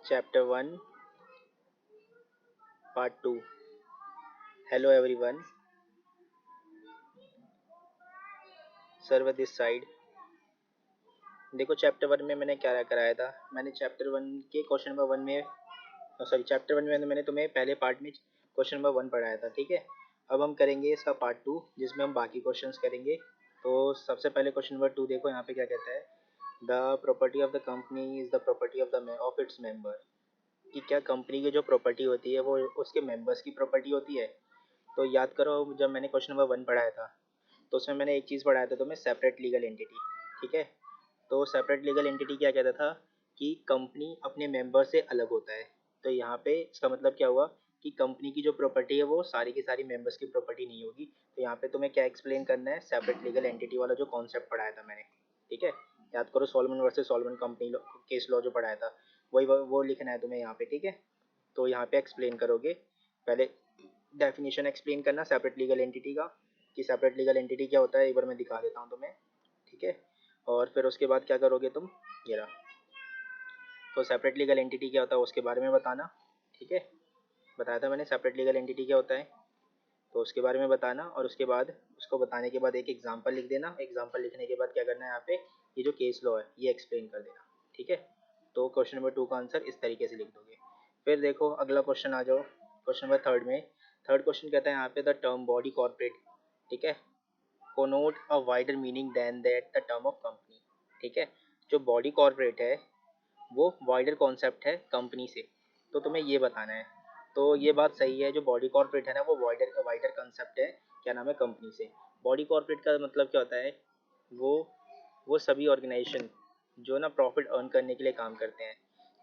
Chapter 1, Part 2. Hello everyone, server this side. देखो chapter 1 में मैंने क्या कराया था। मैंने चैप्टर 1 के क्वेश्चन नंबर 1 में चैप्टर 1 में मैंने तुम्हें पहले पार्ट में क्वेश्चन नंबर 1 पढ़ाया था, ठीक है। अब हम करेंगे इसका पार्ट 2 जिसमें हम बाकी क्वेश्चंस करेंगे। तो सबसे पहले क्वेश्चन नंबर 2 देखो, यहाँ पे क्या कहता है। The property of the company is the property of its member. कि क्या कंपनी की जो प्रॉपर्टी होती है वो उसके मेंबर्स की प्रॉपर्टी होती है। तो याद करो, जब मैंने क्वेश्चन नंबर 1 पढ़ाया था तो उसमें मैंने एक चीज़ पढ़ाया था तुम्हें, सेपरेट लीगल एंटिटी, ठीक है। तो सेपरेट लीगल एंटिटी क्या कहता था कि कंपनी अपने मेंबर से अलग होता है। तो यहाँ पे इसका मतलब क्या हुआ कि कंपनी की जो प्रॉपर्टी है वो सारी की सारी मेंबर्स की प्रॉपर्टी नहीं होगी। तो यहाँ पे तुम्हें क्या एक्सप्लेन करना है, सेपरेट लीगल एंटिटी वाला जो कॉन्सेप्ट पढ़ाया था मैंने, ठीक है। याद करो, सॉल्मन वर्सेस सॉल्मन कंपनी केस लॉ जो पढ़ाया था वही वो लिखना है तुम्हें यहाँ पे, ठीक है। तो यहाँ पे एक्सप्लेन करोगे, पहले डेफिनेशन एक्सप्लेन करना सेपरेट लीगल एंटिटी का, कि सेपरेट लीगल एंटिटी क्या होता है, एक बार मैं दिखा देता हूँ तुम्हें, ठीक है। और फिर उसके बाद क्या करोगे तुम, ये रहा। तो सेपरेट लीगल एंटिटी क्या होता है उसके बारे में बताना, ठीक है। बताया था मैंने सेपरेट लीगल एंटिटी क्या होता है, तो उसके बारे में बताना। और उसके बाद उसको बताने के बाद एक एग्जांपल लिख देना। एग्जांपल लिखने के बाद क्या करना है, यहाँ पे ये जो केस लॉ है ये एक्सप्लेन कर देना, ठीक है। तो क्वेश्चन नंबर 2 का आंसर इस तरीके से लिख दोगे। फिर देखो अगला क्वेश्चन आ जाओ, क्वेश्चन नंबर 3 में। थर्ड क्वेश्चन कहता है यहाँ पे, द टर्म बॉडी कॉर्पोरेट, ठीक है, connote a wider meaning than that the term of company, ठीक है। जो बॉडी कॉर्पोरेट है वो वाइडर कॉन्सेप्ट है कंपनी से, तो तुम्हें ये बताना है। तो ये बात सही है, जो बॉडी कॉर्पोरेट है ना वो वाइडर वाइडर कंसेप्ट है, क्या नाम है, कंपनी से। बॉडी कॉर्पोरेट का मतलब क्या होता है, वो वो सभी ऑर्गेनाइजेशन जो ना प्रॉफिट अर्न करने के लिए काम करते हैं।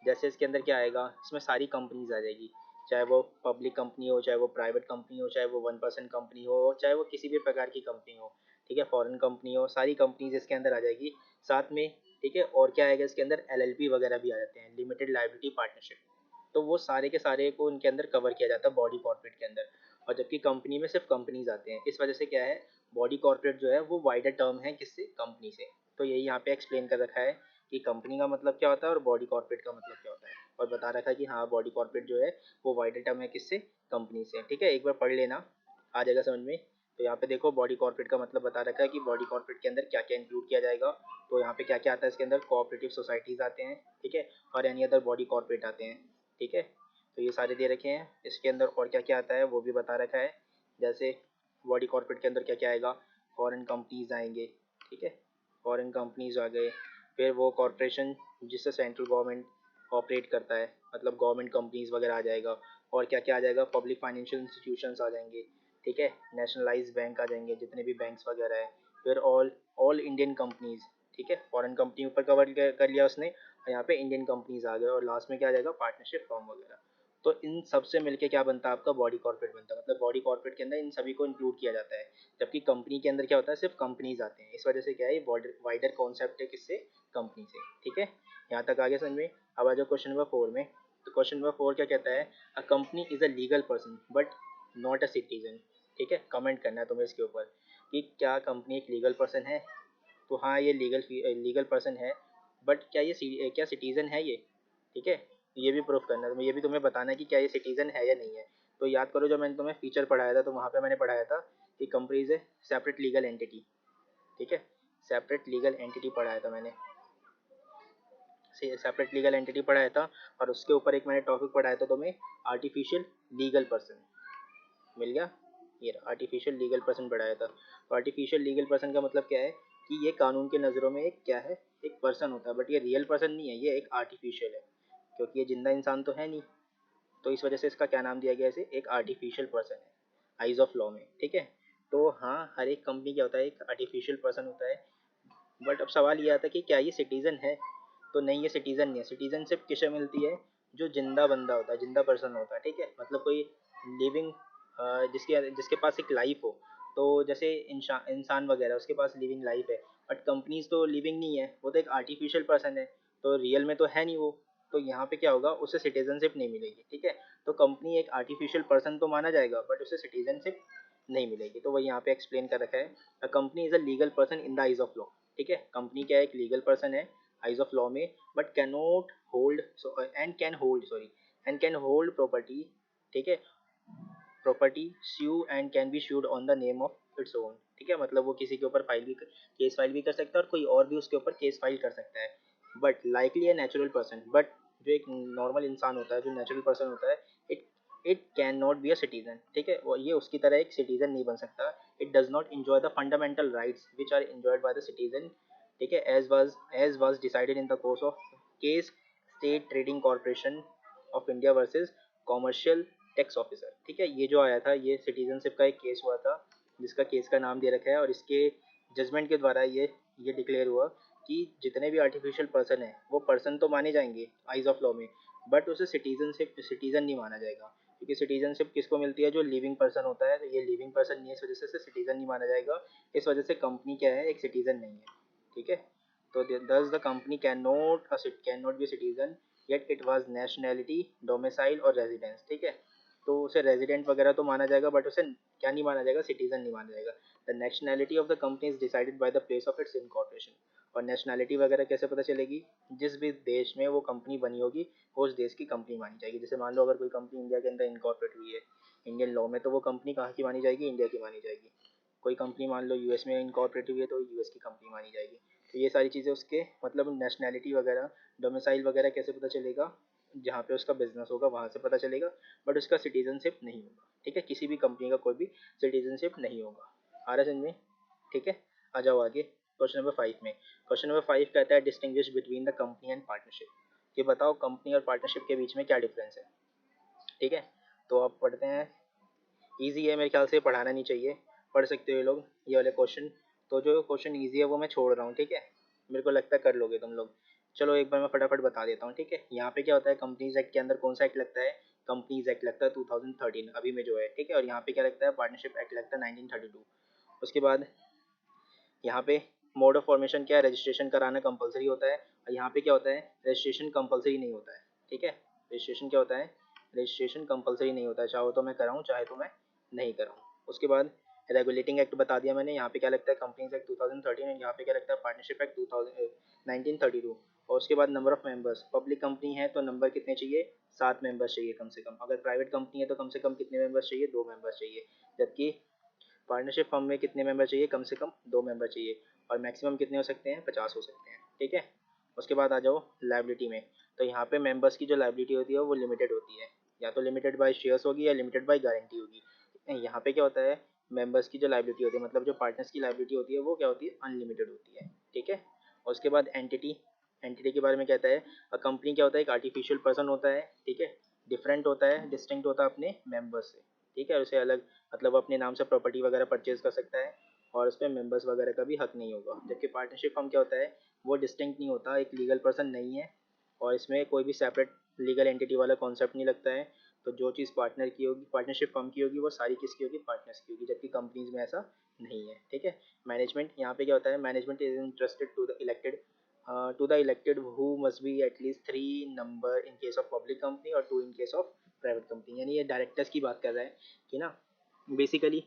जैसे इसके अंदर क्या आएगा, इसमें सारी कंपनीज आ जाएगी, चाहे वो पब्लिक कंपनी हो, चाहे वो प्राइवेट कंपनी हो, चाहे वो 1% कंपनी हो, चाहे वो किसी भी प्रकार की कंपनी हो, ठीक है, फॉरेन कंपनी हो, सारी कंपनीज इसके अंदर आ जाएगी साथ में, ठीक है। और क्या आएगा इसके अंदर, एलएलपी वगैरह भी आ जाते हैं, लिमिटेड लाइबिलिटी पार्टनरशिप। तो वो सारे के सारे को उनके अंदर कवर किया जाता है बॉडी कॉर्पोरेट के अंदर। और जबकि कंपनी में सिर्फ कंपनीज आते हैं, इस वजह से क्या है, बॉडी कॉर्पोरेट जो है वो वाइडर टर्म है, किससे, कंपनी से। तो यही यहाँ पे एक्सप्लेन कर रखा है कि कंपनी का मतलब क्या होता है और बॉडी कॉर्पोरेट का मतलब क्या होता है। और बता रखा है कि हाँ बॉडी कॉर्पोरेट जो है वो वाइडर टर्म है, किससे, कंपनी से, ठीक है। एक बार पढ़ लेना, आ जाएगा समझ में। तो यहाँ पे देखो बॉडी कॉर्पोरेट का मतलब बता रखा है कि बॉडी कॉर्पोरेट के अंदर क्या क्या इंक्लूड किया जाएगा। तो यहाँ पे क्या क्या आता है इसके अंदर, कोऑपरेटिव सोसाइटीज आते हैं, ठीक है, और एनी अदर बॉडी कॉर्पोरेट आते हैं, ठीक है। तो ये सारे दे रखे हैं इसके अंदर। और क्या क्या आता है वो भी बता रखा है। जैसे बॉडी कॉर्पोरेट के अंदर क्या क्या आएगा, फॉरेन कंपनीज आएंगे, ठीक है, फॉरेन कंपनीज आ गए। फिर वो कॉरपोरेशन जिससे सेंट्रल गवर्नमेंट ऑपरेट करता है, मतलब गवर्नमेंट कंपनीज वगैरह आ जाएगा। और क्या क्या आ जाएगा, पब्लिक फाइनेंशियल इंस्टीट्यूशंस आ जाएंगे, ठीक है, नेशनलाइज बैंक आ जाएंगे, जितने भी बैंक्स वगैरह है। फिर ऑल ऑल इंडियन कंपनीज, ठीक है, फॉरेन कंपनी ऊपर कवर कर लिया उसने, और यहाँ पे इंडियन कंपनीज आ गए। और लास्ट में क्या आ जाएगा, पार्टनरशिप फॉर्म वगैरह। तो इन सब से मिलके क्या बनता है आपका, बॉडी कॉर्पोरेट बनता है। मतलब बॉडी कॉर्पोरेट के अंदर इन सभी को इंक्लूड किया जाता है। जबकि कंपनी के अंदर क्या होता है, सिर्फ कंपनीज आते हैं। इस वजह से क्या है, वाइडर कॉन्सेप्ट है, किससे, कंपनी से, ठीक है। यहाँ तक आगे समझ में। अब आ जाओ क्वेश्चन नंबर 4 में। तो क्वेश्चन नंबर 4 क्या कहता है, a company is a legal person but not a citizen, ठीक है। कमेंट करना है तुम्हें इसके ऊपर कि क्या कंपनी एक लीगल पर्सन है। तो हाँ ये लीगल पर्सन है, बट क्या ये क्या सिटीजन है ये, ठीक है। ये भी प्रूफ करना है, ये भी तुम्हें बताना है कि क्या ये सिटीजन है या नहीं है। तो याद करो जब मैंने तुम्हें फीचर पढ़ाया था तो वहाँ पे मैंने पढ़ाया था कि company is a separate legal entity, ठीक है, सेपरेट लीगल एंटिटी पढ़ाया था मैंने, सेपरेट लीगल एंटिटी पढ़ाया था। और उसके ऊपर एक मैंने टॉपिक पढ़ाया था तुम्हें, आर्टिफिशियल लीगल पर्सन, मिल गया। ये आर्टिफिशियल लीगल पर्सन पढ़ाया था। तो आर्टिफिशियल लीगल पर्सन का मतलब क्या है कि ये कानून के नज़रों में एक क्या है, एक पर्सन होता है, बट ये रियल पर्सन नहीं है, ये एक आर्टिफिशियल है, क्योंकि ये जिंदा इंसान तो है नहीं। तो इस वजह से इसका क्या नाम दिया गया है, इसे एक आर्टिफिशियल पर्सन है आइज ऑफ लॉ में, ठीक है। तो हाँ हर एक कंपनी क्या होता है, एक आर्टिफिशियल पर्सन होता है। बट अब सवाल ये आता है कि क्या ये सिटीजन है। तो नहीं, ये सिटीजन नहीं है। सिटीजनशिप किसे मिलती है, जो जिंदा बंदा होता है, जिंदा पर्सन होता है, ठीक है। मतलब कोई लिविंग, जिसके जिसके पास एक लाइफ हो। तो जैसे इंसान वगैरह उसके पास लिविंग लाइफ है, बट कंपनीज तो लिविंग नहीं है, वो तो एक आर्टिफिशियल पर्सन है, तो रियल में तो है नहीं वो। तो यहाँ पे क्या होगा, उसे सिटीजनशिप नहीं मिलेगी, ठीक है। तो कंपनी एक आर्टिफिशियल पर्सन तो माना जाएगा, बट उसे सिटीजनशिप नहीं मिलेगी। तो वही यहाँ पे एक्सप्लेन कर रखा है, a company is a legal person in the eyes of law, ठीक है। कंपनी क्या है, एक लीगल पर्सन है आइज ऑफ लॉ में, but can not hold and can hold property, ठीक है, property sue and can be sued on the name of its own, ठीक है, मतलब वो किसी के ऊपर केस फाइल भी कर सकता है और कोई और भी उसके ऊपर केस फाइल कर सकता है, but likely a natural person, but जो एक नॉर्मल इंसान होता है, जो नेचुरल पर्सन होता है, it it can not be a citizen, ठीक है, वो ये उसकी तरह एक सिटीजन नहीं बन सकता, it does not enjoy the fundamental rights which are enjoyed by the citizen, ठीक है, as was decided in the course of case State Trading Corporation of India versus Commercial Tax Officer, ठीक है, ये जो आया था ये सिटीजनशिप का एक केस हुआ था, जिसका केस का नाम दे रखा है, और इसके जजमेंट के द्वारा ये डिक्लेयर हुआ कि जितने भी आर्टिफिशियल पर्सन है वो पर्सन तो माने जाएंगे आइज ऑफ लॉ में, बट उसे सिटीजन नहीं माना जाएगा, क्योंकि सिटीजनशिप किसको मिलती है, जो लिविंग पर्सन होता है, तो ये लिविंग पर्सन नहीं है, इस वजह से सिटीजन नहीं माना जाएगा, इस वजह से कंपनी क्या है, एक सिटीजन नहीं है, ठीक है, तो दस the company can not be citizen yet it was nationality domicile और रेजिडेंस, ठीक है, तो उसे रेजिडेंट वगैरह तो माना जाएगा, बट उसे क्या नहीं माना जाएगा, सिटीजन नहीं माना जाएगा। The nationality of the company is decided by the place of its incorporation, और नेशनैलिटी वगैरह कैसे पता चलेगी, जिस भी देश में वो कंपनी बनी होगी वो उस देश की कंपनी मानी जाएगी, जैसे मान लो अगर कोई कंपनी इंडिया के अंदर इनकॉर्पोरेट हुई है इंडियन लॉ में, तो वो कंपनी कहाँ की मानी जाएगी, इंडिया की मानी जाएगी, कोई कंपनी मान लो यूएस में इनकॉर्पोरेट हुई है तो यूएस की कंपनी मानी जाएगी, तो ये सारी चीज़ें उसके मतलब नेशनैलिटी वगैरह डोमिसाइल वगैरह कैसे पता चलेगा, जहाँ पे उसका बिजनेस होगा वहाँ से पता चलेगा, बट उसका सिटीजनशिप नहीं होगा, ठीक है, किसी भी कंपनी का कोई भी सिटीजनशिप नहीं होगा, आ रहा समझ में, ठीक है, आ जाओ आगे क्वेश्चन नंबर 5 में। क्वेश्चन नंबर 5 कहता है distinguish between the company and partnership, ये बताओ कंपनी और पार्टनरशिप के बीच में क्या डिफरेंस है, ठीक है, तो आप पढ़ते हैं, ईजी है मेरे ख्याल से, पढ़ाना नहीं चाहिए, पढ़ सकते हो ये लोग ये वाले क्वेश्चन, तो जो क्वेश्चन ईजी है वो मैं छोड़ रहा हूँ, ठीक है, मेरे को लगता है कर लोगे तुम लोग, चलो एक बार मैं फटाफट बता देता हूँ, ठीक है, यहाँ पे क्या होता है, कंपनीज एक्ट के अंदर कौन सा एक्ट लगता है, कंपनीज एक्ट लगता है 2013 अभी में जो है, ठीक है, और यहाँ पे क्या लगता है, पार्टनरशिप एक्ट लगता है 1932, उसके बाद यहाँ पे मोड ऑफ फॉर्मेशन क्या है, रजिस्ट्रेशन कराना कंपलसरी होता है, और यहाँ पे क्या होता है, रजिस्ट्रेशन कंपलसरी नहीं होता है, ठीक है, रजिस्ट्रेशन क्या होता है, रजिस्ट्रेशन कंपलसरी नहीं होता है, चाहो तो मैं कराऊँ चाहे तो मैं नहीं कराऊँ, उसके बाद रेगुलेटिंग एक्ट बता दिया मैंने, यहाँ पे क्या लगता है, कंपनीज एक्ट 2013, एंड यहाँ पे क्या लगता है, पार्टनरशिप एक्ट 1932, और उसके बाद number of members, public company है तो नंबर कितने चाहिए, 7 मेंबर्स चाहिए कम से कम, अगर प्राइवेट कंपनी है तो कम से कम कितने मेंबर्स चाहिए, 2 मेंबर्स चाहिए, जबकि पार्टनरशिप फर्म में कितने मेंबर चाहिए, कम से कम 2 मेंबर चाहिए, और मैक्सिमम कितने हो सकते हैं, 50 हो सकते हैं, ठीक है, उसके बाद आ जाओ लाइबिलिटी में, तो यहाँ पे मेंबर्स की जो लाइबिलिटी होती है वो लिमिटेड होती है, या तो लिमिटेड बाय शेयर्स होगी या लिमिटेड बाय गारंटी होगी, यहाँ पे क्या होता है, मेंबर्स की जो लाइबिलिटी होती है, मतलब जो पार्टनर्स की लाइबिलिटी होती है वो क्या होती है, अनलिमिटेड होती है, ठीक है, और उसके बाद एंटिटी के बारे में कहता है, कंपनी क्या होता है, एक आर्टिफिशियल पर्सन होता है, ठीक है, डिफरेंट होता है, डिस्टिंक्ट होता है अपने मेंबर्स से, ठीक है, उसे अलग मतलब अपने नाम से प्रॉपर्टी वगैरह परचेज कर सकता है, और उस पर मेंबर्स वगैरह का भी हक नहीं होगा, जबकि पार्टनरशिप फर्म क्या होता है, वो डिस्टिंक्ट नहीं होता, एक लीगल पर्सन नहीं है, और इसमें कोई भी सेपरेट लीगल एंटिटी वाला कॉन्सेप्ट नहीं लगता है, तो जो चीज़ पार्टनर की होगी, पार्टनरशिप फर्म की होगी, वो सारी किसकी होगी, पार्टनर्स की होगी, जबकि कंपनीज में ऐसा नहीं है, ठीक है। मैनेजमेंट यहाँ पे क्या होता है, management is interested to the elected who must be at least 3 number in case of public company और 2 in case of private company, यानी ये डायरेक्टर्स की बात कर रहा है कि ना, बेसिकली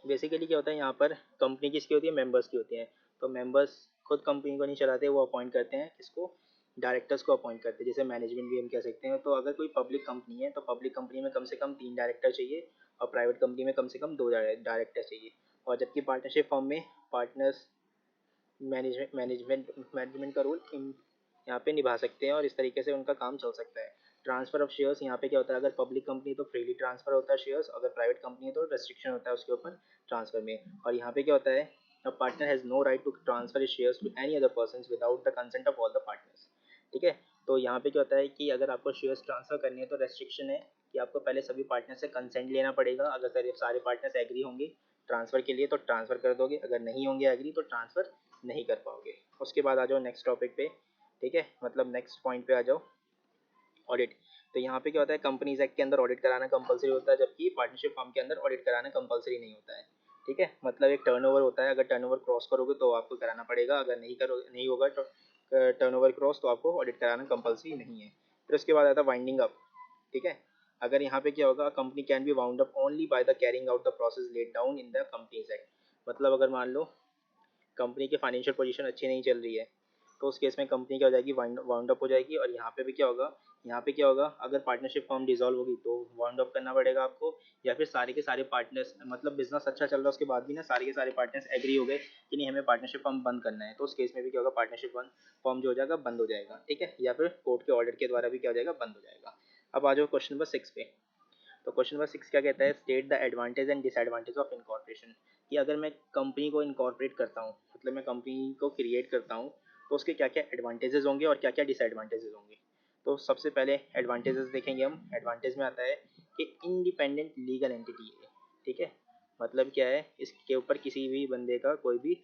बेसिकली क्या होता है, यहाँ पर कंपनी किसकी होती है, मेंबर्स की होती है, तो मेंबर्स खुद कंपनी को नहीं चलाते, वो अपॉइंट करते हैं किसको, डायरेक्टर्स को अपॉइंट करते हैं, जैसे मैनेजमेंट भी हम कह सकते हैं, तो अगर कोई पब्लिक कंपनी है तो पब्लिक कंपनी में कम से कम 3 डायरेक्टर चाहिए, और प्राइवेट कंपनी में कम से कम 2 डायरेक्टर चाहिए, और जबकि पार्टनरशिप फॉर्म में पार्टनर्स मैनेजमेंट का रोल यहाँ पे निभा सकते हैं, और इस तरीके से उनका काम चल सकता है। ट्रांसफर ऑफ शेयर्स यहाँ पे क्या होता है, अगर पब्लिक कंपनी तो फ्रीली ट्रांसफर होता है शेयर्स, अगर प्राइवेट कंपनी है तो रेस्ट्रिक्शन होता है उसके ऊपर ट्रांसफर में, और यहाँ पे क्या होता है, a partner has no right to transfer shares to any other person without the consent of all the partners, ठीक है, तो यहाँ पे क्या होता है कि अगर आपको शेयर्स ट्रांसफर करनी है तो रेस्ट्रिक्शन है कि आपको पहले सभी पार्टनर से कंसेंट लेना पड़ेगा, अगर सारे पार्टनर्स एग्री होंगे ट्रांसफर के लिए तो ट्रांसफर कर दोगे, अगर नहीं होंगे एग्री तो ट्रांसफर नहीं कर पाओगे। उसके बाद आ जाओ नेक्स्ट टॉपिक पे, ठीक है, मतलब नेक्स्ट पॉइंट पे आ जाओ, ऑडिट, तो यहाँ पे क्या होता है, कंपनीज एक्ट के अंदर ऑडिट कराना कंपलसरी होता है, जबकि पार्टनरशिप फर्म के अंदर ऑडिट कराना कंपलसरी नहीं होता है, ठीक है, मतलब एक टर्नओवर होता है, अगर टर्नओवर क्रॉस करोगे तो आपको कराना पड़ेगा, अगर नहीं होगा तो टर्नओवर क्रॉस तो आपको ऑडिट कराना कंपलसरी नहीं है। फिर उसके बाद आता है वाइंडिंग अप, ठीक है, अगर यहाँ पे क्या होगा, company can be wound up only by the carrying out the process laid down in the companies act, मतलब अगर मान लो कंपनी की फाइनेंशियल पोजीशन अच्छी नहीं चल रही है, तो उस केस में कंपनी क्या हो जाएगी, वाउंड अप हो जाएगी। और यहाँ पे भी क्या होगा, यहाँ पे क्या होगा, अगर पार्टनरशिप फॉर्म डिसॉल्व होगी तो वाउंड अप करना पड़ेगा आपको, या फिर सारे के सारे पार्टनर्स, मतलब बिजनेस अच्छा चल रहा है उसके बाद भी ना सारे के सारे पार्टनर्स एग्री हो गए कि नहीं हमें पार्टनरशिप फॉर्म बंद करना है, तो उस केस में भी क्या होगा, पार्टनरशिप फॉर्म जो हो जाएगा बंद हो जाएगा, ठीक है, या फिर कोर्ट के ऑर्डर के द्वारा भी क्या हो जाएगा, बंद हो जाएगा। अब आ जाओ क्वेश्चन नंबर 6 पे। तो क्वेश्चन नंबर 6 क्या कहता है, state the advantage and disadvantage of incorporation. कि अगर मैं कंपनी को इनकॉर्पोरेट करता हूँ, मतलब मैं कंपनी को क्रिएट करता हूँ, तो उसके क्या क्या एडवांटेजेस होंगे और क्या क्या डिसएडवांटेजेस होंगे। तो सबसे पहले एडवांटेजेस देखेंगे हम। एडवांटेज में आता है कि इंडिपेंडेंट लीगल एंटिटी है, ठीक है। मतलब क्या है, इसके ऊपर किसी भी बंदे का कोई भी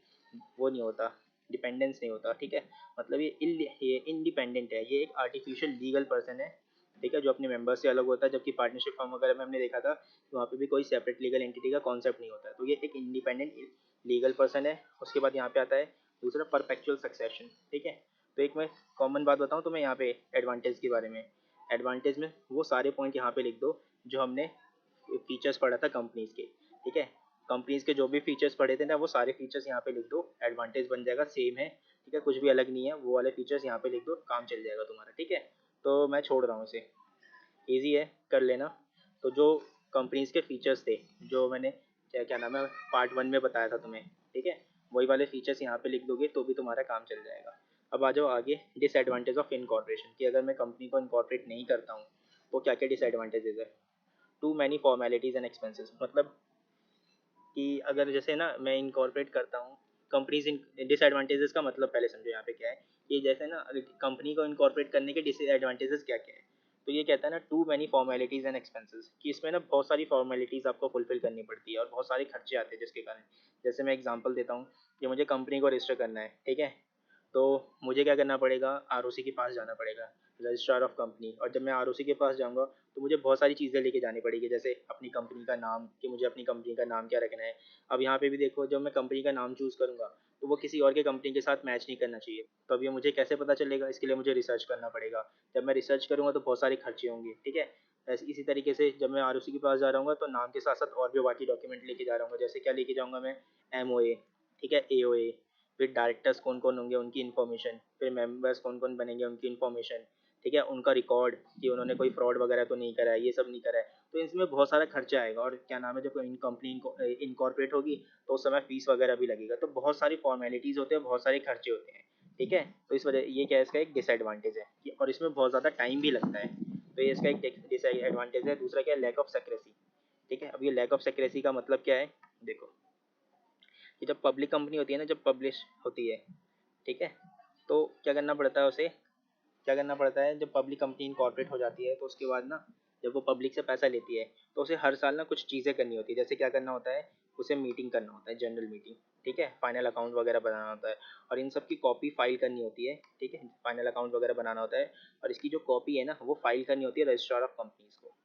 वो नहीं होता, डिपेंडेंस नहीं होता, ठीक है। मतलब ये इंडिपेंडेंट है, ये एक आर्टिफिशियल लीगल पर्सन है, ठीक है, जो अपने मेंबर से अलग होता है। जबकि पार्टनरशिप फॉर्म वगैरह में हमने देखा था कि वहाँ पे भी कोई सेपरेट लीगल एंटिटी का कॉन्सेप्ट नहीं होता है। तो ये एक इंडिपेंडेंट लीगल पर्सन है। उसके बाद यहाँ पे आता है दूसरा, परपेचुअल सक्सेशन, ठीक है। तो एक मैं कॉमन बात बताऊँ तुम्हें यहाँ पे एडवांटेज के बारे में। एडवांटेज में वो सारे पॉइंट यहाँ पे लिख दो जो हमने फीचर्स पढ़ा था कंपनीज के, ठीक है। कंपनीज के जो भी फीचर्स पढ़े थे ना, वो सारे फीचर्स यहाँ पे लिख दो, एडवांटेज बन जाएगा, सेम है, ठीक है, कुछ भी अलग नहीं है। वो वाले फीचर्स यहाँ पे लिख दो, काम चल जाएगा तुम्हारा, ठीक है। तो मैं छोड़ रहा हूँ इसे, ईजी है, कर लेना। तो जो कंपनीज के फीचर्स थे, जो मैंने क्या क्या नाम है पार्ट 1 में बताया था तुम्हें, ठीक है, वही वाले फीचर्स यहाँ पे लिख दोगे तो भी तुम्हारा काम चल जाएगा। अब आ जाओ आगे, डिसएडवांटेज ऑफ इनकॉर्पोरेशन। कि अगर मैं कंपनी को इनकॉर्पोरेट नहीं करता हूँ तो क्या क्या डिसएडवांटेजेस है। Too many formalities and expenses. मतलब कि अगर जैसे ना मैं इनकॉर्पोरेट करता हूँ कंपनीज, इन डिसएडवांटेजेस का मतलब पहले समझो यहाँ पे क्या है। कि जैसे ना कंपनी को इनकॉर्पोरेट करने के डिसएडवांटेजेस क्या क्या है। तो ये कहता है ना, too many formalities and expenses, कि इसमें ना बहुत सारी फॉर्मेलिटीज़ आपको फुलफिल करनी पड़ती है और बहुत सारे खर्चे आते हैं जिसके कारण। जैसे मैं एग्जांपल देता हूँ कि मुझे कंपनी को रजिस्टर करना है, ठीक है। तो मुझे क्या करना पड़ेगा, आरओसी के पास जाना पड़ेगा, रजिस्ट्रार ऑफ कंपनी। और जब मैं आरओसी के पास जाऊंगा तो मुझे बहुत सारी चीज़ें लेके जानी पड़ेगी, जैसे अपनी कंपनी का नाम, कि मुझे अपनी कंपनी का नाम क्या रखना है। अब यहाँ पे भी देखो, जब मैं कंपनी का नाम चूज़ करूँगा तो वो किसी और के कंपनी के साथ मैच नहीं करना चाहिए। तो अब ये मुझे कैसे पता चलेगा, इसके लिए मुझे रिसर्च करना पड़ेगा। जब मैं रिसर्च करूँगा तो बहुत सारे खर्चे होंगे, ठीक है। इसी तरीके से जब मैं आरओसी के पास जा रहा हूँ तो नाम के साथ साथ और भी बाकी डॉक्यूमेंट लेके जा रहा हूँ। जैसे क्या लेके जाऊँगा मैं, एमओए, ठीक है, एओए, फिर डायरेक्टर्स कौन कौन होंगे उनकी इन्फॉर्मेशन, फिर मेंबर्स कौन कौन बनेंगे उनकी इन्फॉर्मेशन, ठीक है, उनका रिकॉर्ड कि उन्होंने कोई फ्रॉड वगैरह तो नहीं करा है, ये सब नहीं करा है। तो इसमें बहुत सारा खर्चा आएगा। और क्या नाम है, जब कंपनी इनकॉर्पोरेट होगी तो उस समय फीस वगैरह भी लगेगा। तो बहुत सारी फॉर्मेलिटीज़ होते हैं, बहुत सारे खर्चे होते हैं, ठीक है। तो इस वजह ये क्या है, इसका एक डिसएडवांटेज है और इसमें बहुत ज़्यादा टाइम भी लगता है। तो ये इसका एक डिसएडवांटेज है। दूसरा क्या है, लैक ऑफ सेक्रेसी, ठीक है। अब ये लैक ऑफ सेक्रेसी का मतलब क्या है, देखो, कि जब पब्लिक कंपनी होती है ना, जब पब्लिश होती है, ठीक है, तो क्या करना पड़ता है उसे, क्या करना पड़ता है, जब पब्लिक कंपनी इनकॉर्पोरेट हो जाती है तो उसके बाद ना, जब वो पब्लिक से पैसा लेती है तो उसे हर साल ना कुछ चीज़ें करनी होती है। जैसे क्या करना होता है, उसे मीटिंग करना होता है, जनरल मीटिंग, ठीक है, फाइनल अकाउंट वगैरह बनाना होता है, और इन सब की कॉपी फाइल करनी होती है, ठीक है, फाइनल अकाउंट वगैरह बनाना होता है। और इसकी जो कॉपी है ना, वो फाइल करनी होती है रजिस्ट्रार ऑफ कंपनीज को,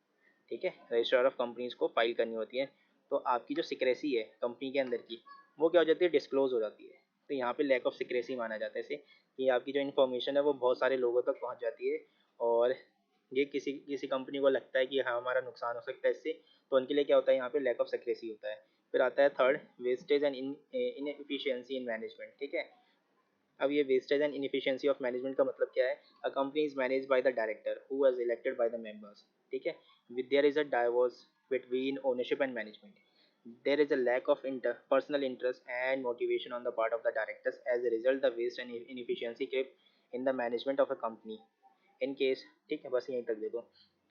ठीक है, रजिस्ट्रार ऑफ कंपनीज को फाइल करनी होती है। तो आपकी जो सिक्रेसी है कंपनी के अंदर की, वो क्या हो जाती है, डिस्क्लोज हो जाती है। तो यहाँ पे लैक ऑफ सिक्रेसी माना जाता है इसे, कि आपकी जो इन्फॉर्मेशन है वो बहुत सारे लोगों तक पहुँच जाती है। और ये किसी किसी कंपनी को लगता है कि हाँ हमारा नुकसान हो सकता है इससे, तो उनके लिए क्या होता है, यहाँ पे लैक ऑफ सिक्रेसी होता है। फिर आता है third, wastage and inefficiency in management, ठीक है। अब ये wastage and inefficiency of management का मतलब क्या है, a company is manage by the director who was elected by the members, ठीक है, with their is a divorce between ownership and management, there is a lack of personal interest and motivation on the part of the directors. As a result, the waste and inefficiency creep in the management of a company. In case, ठीक है, बस यहीं तक देखो।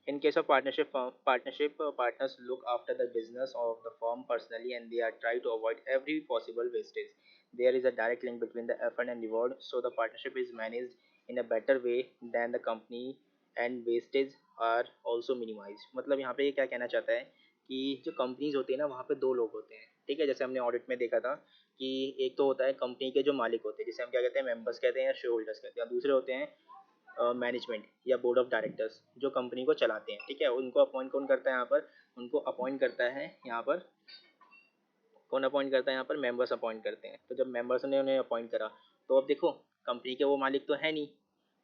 In case of partnership partners look after the business of the firm personally and they are try to avoid every possible wastage. There is a direct link between the effort and reward, so the partnership is managed in a better way than the company and wastage are also minimized. मतलब यहाँ पे ये क्या कहना चाहता है कि जो कंपनीज होती है ना, वहाँ पे दो लोग होते हैं, ठीक है। जैसे हमने ऑडिट में देखा था कि एक तो होता है कंपनी के जो मालिक होते हैं, जिसे हम क्या कहते हैं, मेंबर्स कहते हैं या शेयर होल्डर्स कहते हैं, और दूसरे होते हैं मैनेजमेंट या बोर्ड ऑफ डायरेक्टर्स, जो कंपनी को चलाते हैं, ठीक है। उनको अपॉइंट कौन करता है यहाँ पर, उनको अपॉइंट करता है यहाँ पर, कौन अपॉइंट करता है यहाँ पर, मेंबर्स अपॉइंट करते हैं। तो जब मेंबर्स ने उन्हें अपॉइंट करा, तो अब देखो कंपनी के वो मालिक तो है नहीं,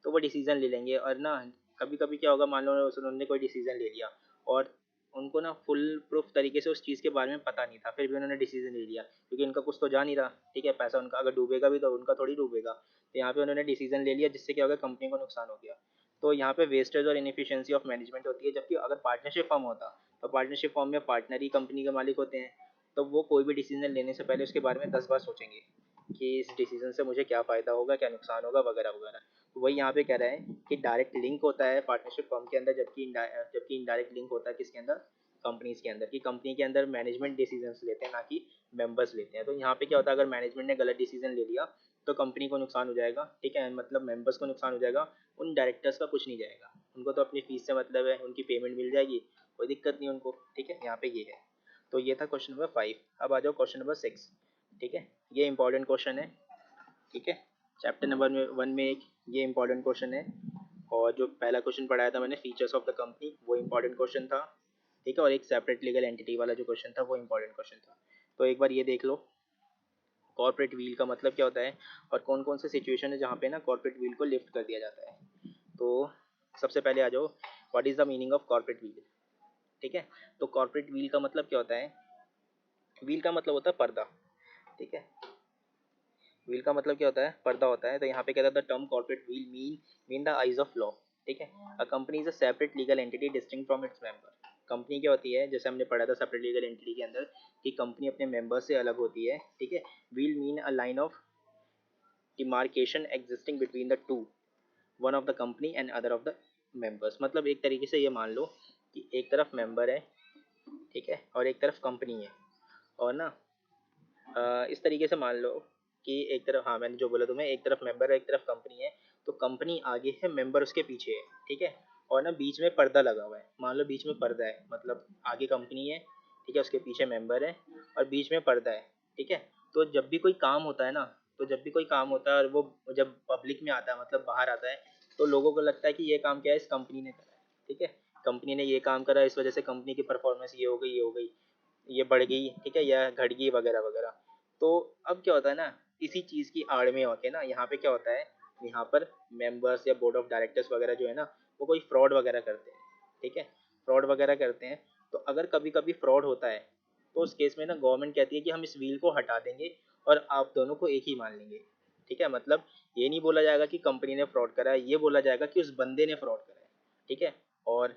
तो वो डिसीजन ले लेंगे। और ना कभी कभी क्या होगा, मान लो उन्होंने कोई डिसीजन ले लिया और उनको ना फुल प्रूफ तरीके से उस चीज़ के बारे में पता नहीं था, फिर भी उन्होंने डिसीजन ले लिया क्योंकि उनका कुछ तो जा नहीं रहा, ठीक है, पैसा उनका अगर डूबेगा भी तो उनका थोड़ी डूबेगा, तो यहाँ पे उन्होंने डिसीजन ले लिया जिससे क्या होगा, कंपनी को नुकसान हो गया। तो यहाँ पे वेस्टेज और इनएफिशिएंसी ऑफ मैनेजमेंट होती है। जबकि अगर पार्टनरशिप फॉर्म होता तो पार्टनरशिप फॉर्म में पार्टनर ही कंपनी के मालिक होते हैं, तो वो कोई भी डिसीजन लेने से पहले उसके बारे में 10 बार सोचेंगे कि इस डिसीजन से मुझे क्या फ़ायदा होगा, क्या नुकसान होगा, वगैरह वगैरह। तो वही यहाँ पे कह रहा है कि डायरेक्ट लिंक होता है पार्टनरशिप फर्म के अंदर, जबकि इनडायरेक्ट लिंक होता है किसके अंदर, कंपनीज के अंदर, कि कंपनी के अंदर मैनेजमेंट डिसीजंस लेते हैं ना कि मेंबर्स लेते हैं। तो यहाँ पे क्या होता है, अगर मैनेजमेंट ने गलत डिसीजन ले लिया तो कंपनी को नुकसान हो जाएगा, ठीक है, मतलब मेंबर्स को नुकसान हो जाएगा, उन डायरेक्टर्स का कुछ नहीं जाएगा, उनको तो अपनी फीस से मतलब है, उनकी पेमेंट मिल जाएगी, कोई दिक्कत नहीं उनको, ठीक है। यहाँ पे ये है। तो ये था क्वेश्चन नंबर 5। अब आ जाओ क्वेश्चन नंबर 6, ठीक है। ये इंपॉर्टेंट क्वेश्चन है, ठीक है। चैप्टर नंबर 1 में एक ये इंपॉर्टेंट क्वेश्चन है। और जो पहला क्वेश्चन पढ़ाया था मैंने, फीचर्स ऑफ द कंपनी, वो इंपॉर्टेंट क्वेश्चन था, ठीक है। और एक सेपरेट लीगल एंटिटी वाला जो क्वेश्चन था वो इंपॉर्टेंट क्वेश्चन था। तो एक बार ये देख लो, कॉर्पोरेट व्हील का मतलब क्या होता है और कौन कौन से सिचुएशन है जहाँ पे ना कॉर्पोरेट व्हील को लिफ्ट कर दिया जाता है। तो सबसे पहले आ जाओ, what is the meaning of corporate wheel, ठीक है। तो कॉर्पोरेट व्हील का मतलब क्या होता है, व्हील का मतलब होता है पर्दा, ठीक है। व्हील का मतलब क्या होता है, पर्दा होता है। तो यहाँ पे कहता है the term corporate wheel mean the eyes of law, ठीक है। A company is a separate legal entity distinct from its member. Company क्या होती है, जैसे हमने पढ़ा था सेपरेट लीगल एंटिटी के अंदर, कि कंपनी अपने मेंबर से अलग होती है, ठीक है। Wheel mean a line of demarcation existing between the two, one of the company and other of the members. मतलब एक तरीके से ये मान लो कि एक तरफ मेंबर है, ठीक है, और एक तरफ कंपनी है। और ना इस तरीके से मान लो कि एक तरफ, हाँ मैंने जो बोला तुम्हें, एक तरफ मेंबर है एक तरफ कंपनी है, तो कंपनी आगे है, मेंबर उसके पीछे है, ठीक है। और ना बीच में पर्दा लगा हुआ है, मान लो बीच में पर्दा है, मतलब आगे कंपनी है, ठीक है, उसके पीछे मेंबर है और बीच में पर्दा है, ठीक है। तो जब भी कोई काम होता है ना, तो जब भी कोई काम होता है और वो जब पब्लिक में आता है, मतलब बाहर आता है, तो लोगों को लगता है कि ये काम क्या है, इस कंपनी ने करा है, ठीक है। कंपनी ने ये काम करा, इस वजह से कंपनी की परफॉर्मेंस ये हो गई, ये हो गई, ये बढ़ गई, ठीक है, या घट गई, वगैरह वगैरह। तो अब क्या होता है ना, इसी चीज़ की आड़ में होके ना यहाँ पे क्या होता है, यहाँ पर मेंबर्स या बोर्ड ऑफ डायरेक्टर्स वगैरह जो है ना, वो कोई फ्रॉड वगैरह करते हैं, ठीक है, फ्रॉड वगैरह करते हैं। तो अगर कभी कभी फ्रॉड होता है, तो उस केस में ना गवर्नमेंट कहती है कि हम इस व्हील को हटा देंगे और आप दोनों को एक ही मान लेंगे, ठीक है। मतलब ये नहीं बोला जाएगा कि कंपनी ने फ्रॉड करा है, ये बोला जाएगा कि उस बंदे ने फ्रॉड करा है, ठीक है। और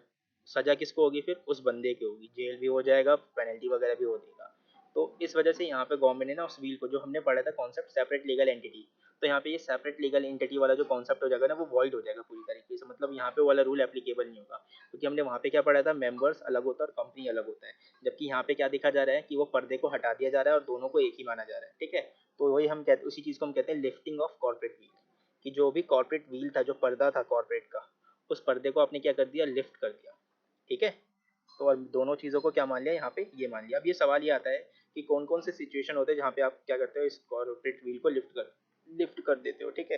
सजा किसको होगी, फिर उस बंदे की होगी, जेल भी हो जाएगा, पेनल्टी वगैरह भी हो देगा। तो इस वजह से यहाँ पे गवर्नमेंट ने ना उस व्हील को, जो हमने पढ़ा था कॉन्सेप्ट सेपरेट लीगल एंटिटी, तो यहाँ पे ये सेपरेट लीगल एंटिटी वाला जो कॉन्सेप्ट हो जाएगा ना, वो वॉइड हो जाएगा पूरी तरीके से। मतलब यहाँ पे वाला रूल एप्लीकेबल नहीं होगा, क्योंकि हमने वहाँ पे क्या पढ़ा था, मेंबर्स अलग होता है और कंपनी अलग होता है। जबकि यहाँ पे क्या दिखा जा रहा है कि वो पर्दे को हटा दिया जा रहा है और दोनों को एक ही माना जा रहा है, ठीक है। तो वही हम कहते, उसी चीज़ को हम कहते हैं लिफ्टिंग ऑफ कॉर्पोरेट व्हील, कि जो भी कॉर्पोरेट व्हील था, जो पर्दा था कॉर्पोरेट का, उस पर्दे को आपने क्या कर दिया, लिफ्ट कर दिया, ठीक है। तो और दोनों चीज़ों को क्या मान लिया, यहाँ पे ये मान लिया। अब ये सवाल ये आता है कि कौन कौन से सिचुएशन होते हैं जहाँ पे आप क्या करते हो, इस कॉर्पोरेट व्हील को लिफ्ट कर देते हो, ठीक है।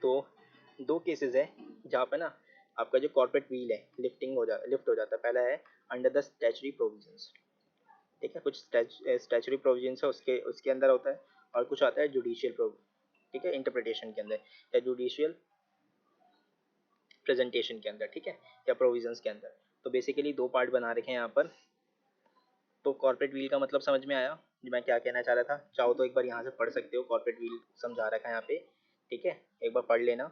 तो दो केसेस है जहाँ पे ना आपका जो कॉर्पोरेट व्हील है लिफ्ट हो जाता है। पहला है अंडर द स्टैचुरी प्रोविजंस, ठीक है, कुछ स्टैचुरी प्रोविजंस है, उसके उसके अंदर होता है। और कुछ आता है जुडिशियल प्रोविजन, ठीक है, इंटरप्रिटेशन के अंदर, या जुडिशियल प्रेजेंटेशन के अंदर, ठीक है, या प्रोविजंस के अंदर। तो बेसिकली दो पार्ट बना रखे हैं यहाँ पर। तो कॉर्पोरेट व्हील का मतलब समझ में आया, जो मैं क्या कहना चाह रहा था। चाहो तो एक बार यहाँ से पढ़ सकते हो, कॉर्पोरेट व्हील समझा रखा है यहाँ पे, ठीक है, एक बार पढ़ लेना,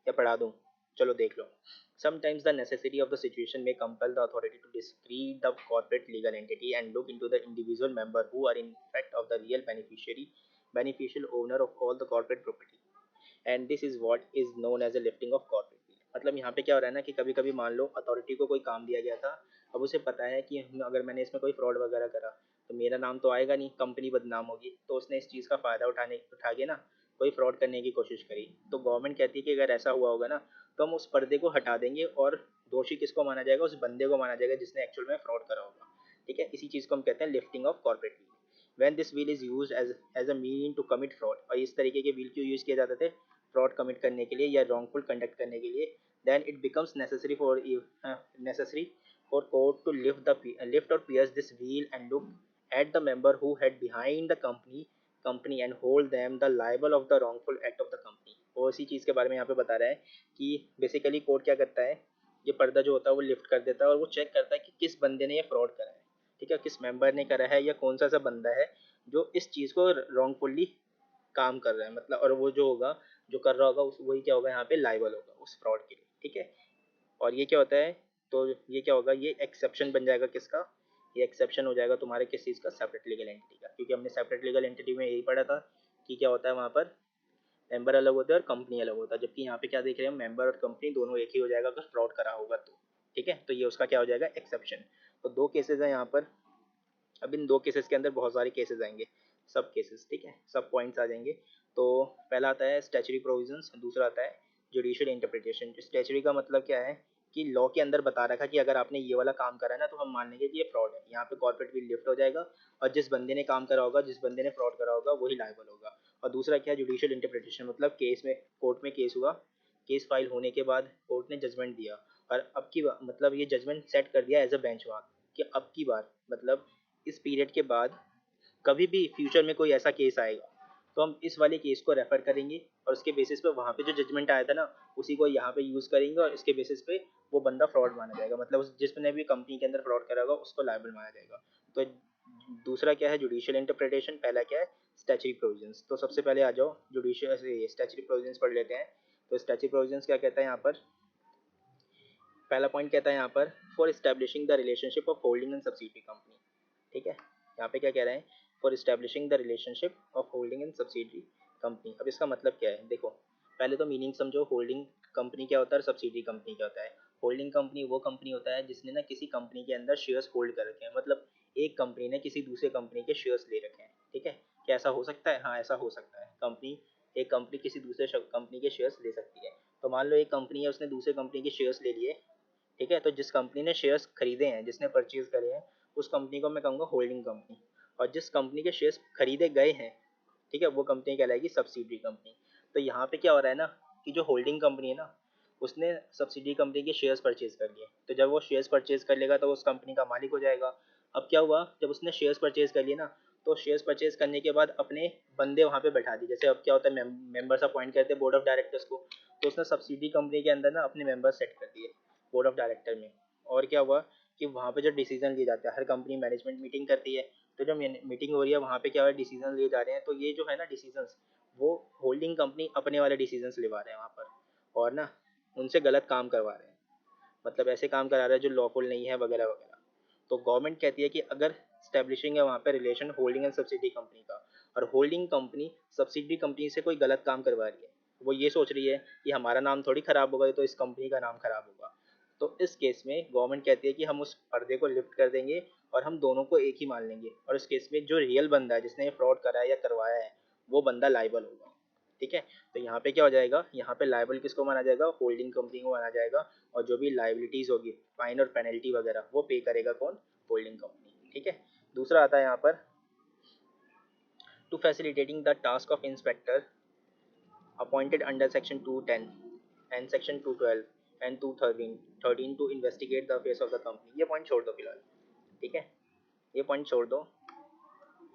या पढ़ा दूँ, चलो देख लो। Sometimes the necessity of the situation may compel the authority to discrete the corporate legal entity and look into the individual member who are in fact of the real beneficial owner of all the corporate property. And this is what is known as a lifting of corporate veil. मतलब यहाँ पे क्या हो रहा है ना, कि कभी कभी मान लो अथॉरिटी को कोई काम दिया गया था, अब उसे पता है कि अगर मैंने इसमें कोई फ्रॉड वगैरह करा तो मेरा नाम तो आएगा नहीं, कंपनी बदनाम होगी, तो उसने इस चीज़ का फ़ायदा उठा के ना कोई फ्रॉड करने की कोशिश करी। तो गवर्नमेंट कहती है कि अगर ऐसा हुआ होगा ना, तो हम उस पर्दे को हटा देंगे और दोषी किसको माना जाएगा, उस बंदे को माना जाएगा जिसने एक्चुअल में फ्रॉड करा होगा, ठीक है। इसी चीज़ को हम कहते हैं lifting of corporate wheel. when this wheel is used as a mean to commit fraud, और इस तरीके के व्हील क्यों यूज़ किए जाते थे, फ्रॉड कमिट करने के लिए या रॉन्गफुल कंडक्ट करने के लिए, then it becomes necessary for court to lift or pierce this wheel and look at the member who had behind the company and hold them the liable of the wrongful act of the company। वो इसी चीज़ के बारे में यहाँ पे बता रहा है कि बेसिकली कोर्ट क्या करता है, ये पर्दा जो होता है वो लिफ्ट कर देता है और वो चेक करता है कि किस बंदे ने ये फ्रॉड करा है, ठीक है, किस मेंबर ने करा है या कौन सा बंदा है जो इस चीज़ को रॉन्गफुली काम कर रहा है, मतलब, और वो जो होगा, जो कर रहा होगा वही क्या होगा यहाँ पे लाइबल होगा उस फ्रॉड के लिए, ठीक है। और ये क्या होता है, तो ये क्या होगा, ये एक्सेप्शन बन जाएगा किसका, ये एक्सेप्शन हो जाएगा तुम्हारे किस चीज़ का, सेपरेट लीगल एंटिटी का, क्योंकि हमने सेपरेट लीगल एंटिटी में यही पढ़ा था कि क्या होता है वहाँ पर मेंबर अलग होता है और कंपनी अलग होता है, जबकि यहाँ पे क्या देख रहे हैं, मेंबर और कंपनी दोनों एक ही हो जाएगा अगर फ्रॉड करा होगा तो, ठीक है। तो ये उसका क्या हो जाएगा, एक्सेप्शन। तो दो केसेस है यहाँ पर। अब इन दो केसेस के अंदर बहुत सारे केसेस आएंगे, सब केसेस, ठीक है, सब पॉइंट्स आ जाएंगे। तो पहला आता है स्टैचुटरी प्रोविजंस, दूसरा आता है जुडिशियल इंटरप्रिटेशन। स्टैचुटरी का मतलब क्या है कि लॉ के अंदर बता रखा कि अगर आपने ये वाला काम करा है ना तो हम मान लेंगे कि ये फ्रॉड है, यहाँ पे कॉर्पोरेट विल लिफ्ट हो जाएगा और जिस बंदे ने काम करा होगा, जिस बंदे ने फ्रॉड करा होगा वही लायबल होगा। और दूसरा क्या है, जुडिशियल इंटरप्रिटेशन, मतलब केस में, कोर्ट में केस हुआ, केस फाइल होने के बाद कोर्ट ने जजमेंट दिया और अब की मतलब ये जजमेंट सेट कर दिया एज अ बेंचमार्क कि अब की बार, मतलब इस पीरियड के बाद कभी भी फ्यूचर में कोई ऐसा केस आएगा तो हम इस वाले केस को रेफर करेंगे और उसके बेसिस पे वहाँ पे जो जजमेंट आया था ना उसी को यहाँ पे यूज़ करेंगे और इसके बेसिस पे वो बंदा फ्रॉड माना जाएगा, मतलब जिसने भी कंपनी के अंदर फ्रॉड करा होगा उसको लायबल माना जाएगा। तो दूसरा क्या है जुडिशियल इंटरप्रिटेशन, पहला क्या है स्टैचुटरी प्रोविजंस। तो सबसे पहले आ जाओ जुडिशियल स्टैचुटरी प्रोविजंस पढ़ लेते हैं। तो स्टैचुटरी प्रोविजंस क्या कहता है यहाँ पर, पहला पॉइंट कहता है यहाँ पर for establishing the relationship of holding and subsidiary company, ठीक है। यहाँ पे क्या कह रहे हैं, for establishing the relationship of holding and subsidiary company. अब इसका मतलब क्या है, देखो पहले तो मीनिंग समझो, होल्डिंग कंपनी क्या होता है और सब्सिडरी कंपनी क्या होता है। होल्डिंग कंपनी वो कंपनी होता है जिसने ना किसी कंपनी के अंदर शेयर्स होल्ड कर रखे हैं, मतलब एक कंपनी ने किसी दूसरे कंपनी के शेयर्स ले रखे हैं, ठीक है। क्या ऐसा हो सकता है, हाँ ऐसा हो सकता है, कंपनी, एक कंपनी किसी दूसरे कंपनी के शेयर्स ले सकती है। तो मान लो एक कंपनी है, उसने दूसरे कंपनी के शेयर्स ले लिए, ठीक है। तो जिस कंपनी ने शेयर्स खरीदे हैं, जिसने परचेज करे हैं, उस कंपनी को मैं कहूँगा होल्डिंग कंपनी। और जिस कंपनी के शेयर्स खरीदे गए हैं, ठीक है, वो कंपनी कहलाएगी सब्सिडरी कंपनी। तो यहाँ पे क्या हो रहा है ना कि जो होल्डिंग कंपनी है ना उसने सब्सिडरी कंपनी के शेयर्स परचेज कर लिए, तो जब वो शेयर्स परचेज कर लेगा तो उस कंपनी का मालिक हो जाएगा। अब क्या हुआ, जब उसने शेयर्स परचेज कर लिए ना, तो शेयर्स परचेज करने के बाद अपने बंदे वहाँ पे बैठा दिए, जैसे अब क्या होता है मेंबर्स अपॉइंट करते हैं बोर्ड ऑफ डायरेक्टर्स को, तो उसने सब्सिडरी कंपनी के अंदर ना अपने मेंबर सेट कर दिए बोर्ड ऑफ डायरेक्टर में। और क्या हुआ कि वहाँ पे जो डिसीजन लिए जाते हैं, हर कंपनी मैनेजमेंट मीटिंग करती है, तो जब मीटिंग हो रही है वहाँ पे क्या है, डिसीजन लिए जा रहे हैं, तो ये जो है ना डिसीजंस, वो होल्डिंग कंपनी अपने वाले डिसीजंस लेवा रहे हैं वहाँ पर, और ना उनसे गलत काम करवा रहे हैं, मतलब ऐसे काम करा रहे हैं जो लॉफुल नहीं है वगैरह वगैरह। तो गवर्नमेंट कहती है कि अगर स्टैब्लिशिंग है वहाँ पे relation holding and subsidy company का, और होल्डिंग कंपनी सब्सिडी कंपनी से कोई गलत काम करवा रही है, वो ये सोच रही है कि हमारा नाम थोड़ी खराब होगा तो इस कंपनी का नाम खराब होगा, तो इस केस में गवर्नमेंट कहती है कि हम उस पर्दे को लिफ्ट कर देंगे और हम दोनों को एक ही मान लेंगे, और इस केस में जो रियल बंदा है जिसने फ्रॉड करा है या करवाया है वो बंदा लाइबल होगा, ठीक है। तो यहाँ पे क्या हो जाएगा, यहाँ पे लाइबल किसको माना जाएगा, होल्डिंग कंपनी को माना जाएगा, और जो भी लाइबिलिटीज होगी, फाइन और पेनल्टी वगैरह, वो पे करेगा कौन, होल्डिंग कंपनी, ठीक है। दूसरा आता है यहाँ पर to facilitating the task of inspector appointed under section 210 and section 212 and 213 to investigate the affairs of the company. ये पॉइंट छोड़ दो फिलहाल, ठीक है, ये पॉइंट छोड़ दो,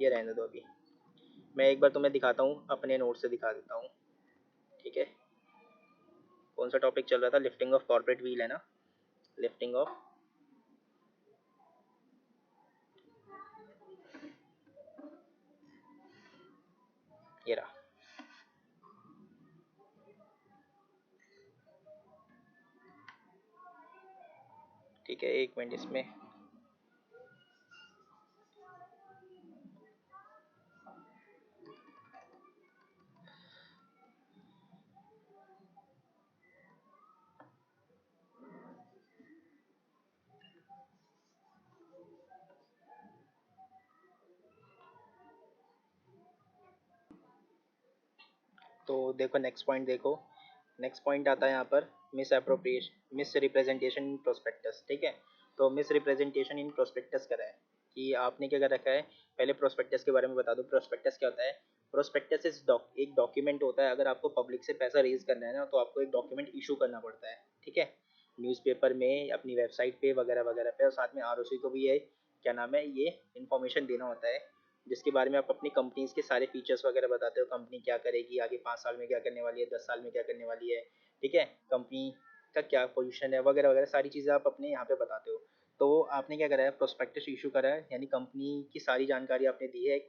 ये रहने दो अभी। मैं एक बार तुम्हें दिखाता हूँ, अपने नोट से दिखा देता हूँ, ठीक है। कौन सा टॉपिक चल रहा था, लिफ्टिंग ऑफ कॉर्पोरेट व्हील है ना, लिफ्टिंग ऑफ, ये रहा, ठीक है, एक मिनट इसमें। तो देखो नेक्स्ट पॉइंट देखो, नेक्स्ट पॉइंट आता है यहाँ पर miss appropriation, miss representation in prospectus, ठीक है। तो मिस रिप्रेजेंटेशन इन प्रोस्पेक्टस करा है कि आपने क्या कर रखा है, पहले प्रोस्पेक्टस के बारे में बता दो। प्रोस्पेक्टस क्या होता है, प्रोस्पेक्टस एक डॉक्यूमेंट होता है, अगर आपको पब्लिक से पैसा रेज करना है ना तो आपको एक डॉक्यूमेंट इशू करना पड़ता है, ठीक है, न्यूज़पेपर में, अपनी वेबसाइट पे वगैरह वगैरह पे, और साथ में आरओसी को भी ये क्या नाम है, ये इन्फॉर्मेशन देना होता है, जिसके बारे में आप अपनी कंपनीज के सारे फीचर्स वगैरह बताते हो, कंपनी क्या करेगी आगे 5 साल में, क्या करने वाली है, 10 साल में क्या करने वाली है, ठीक है, कंपनी का क्या पोजीशन है वगैरह वगैरह सारी चीज़ें आप अपने यहाँ पे बताते हो। तो आपने क्या करा है, प्रोस्पेक्टस इशू करा है, यानी कंपनी की सारी जानकारी आपने दी है,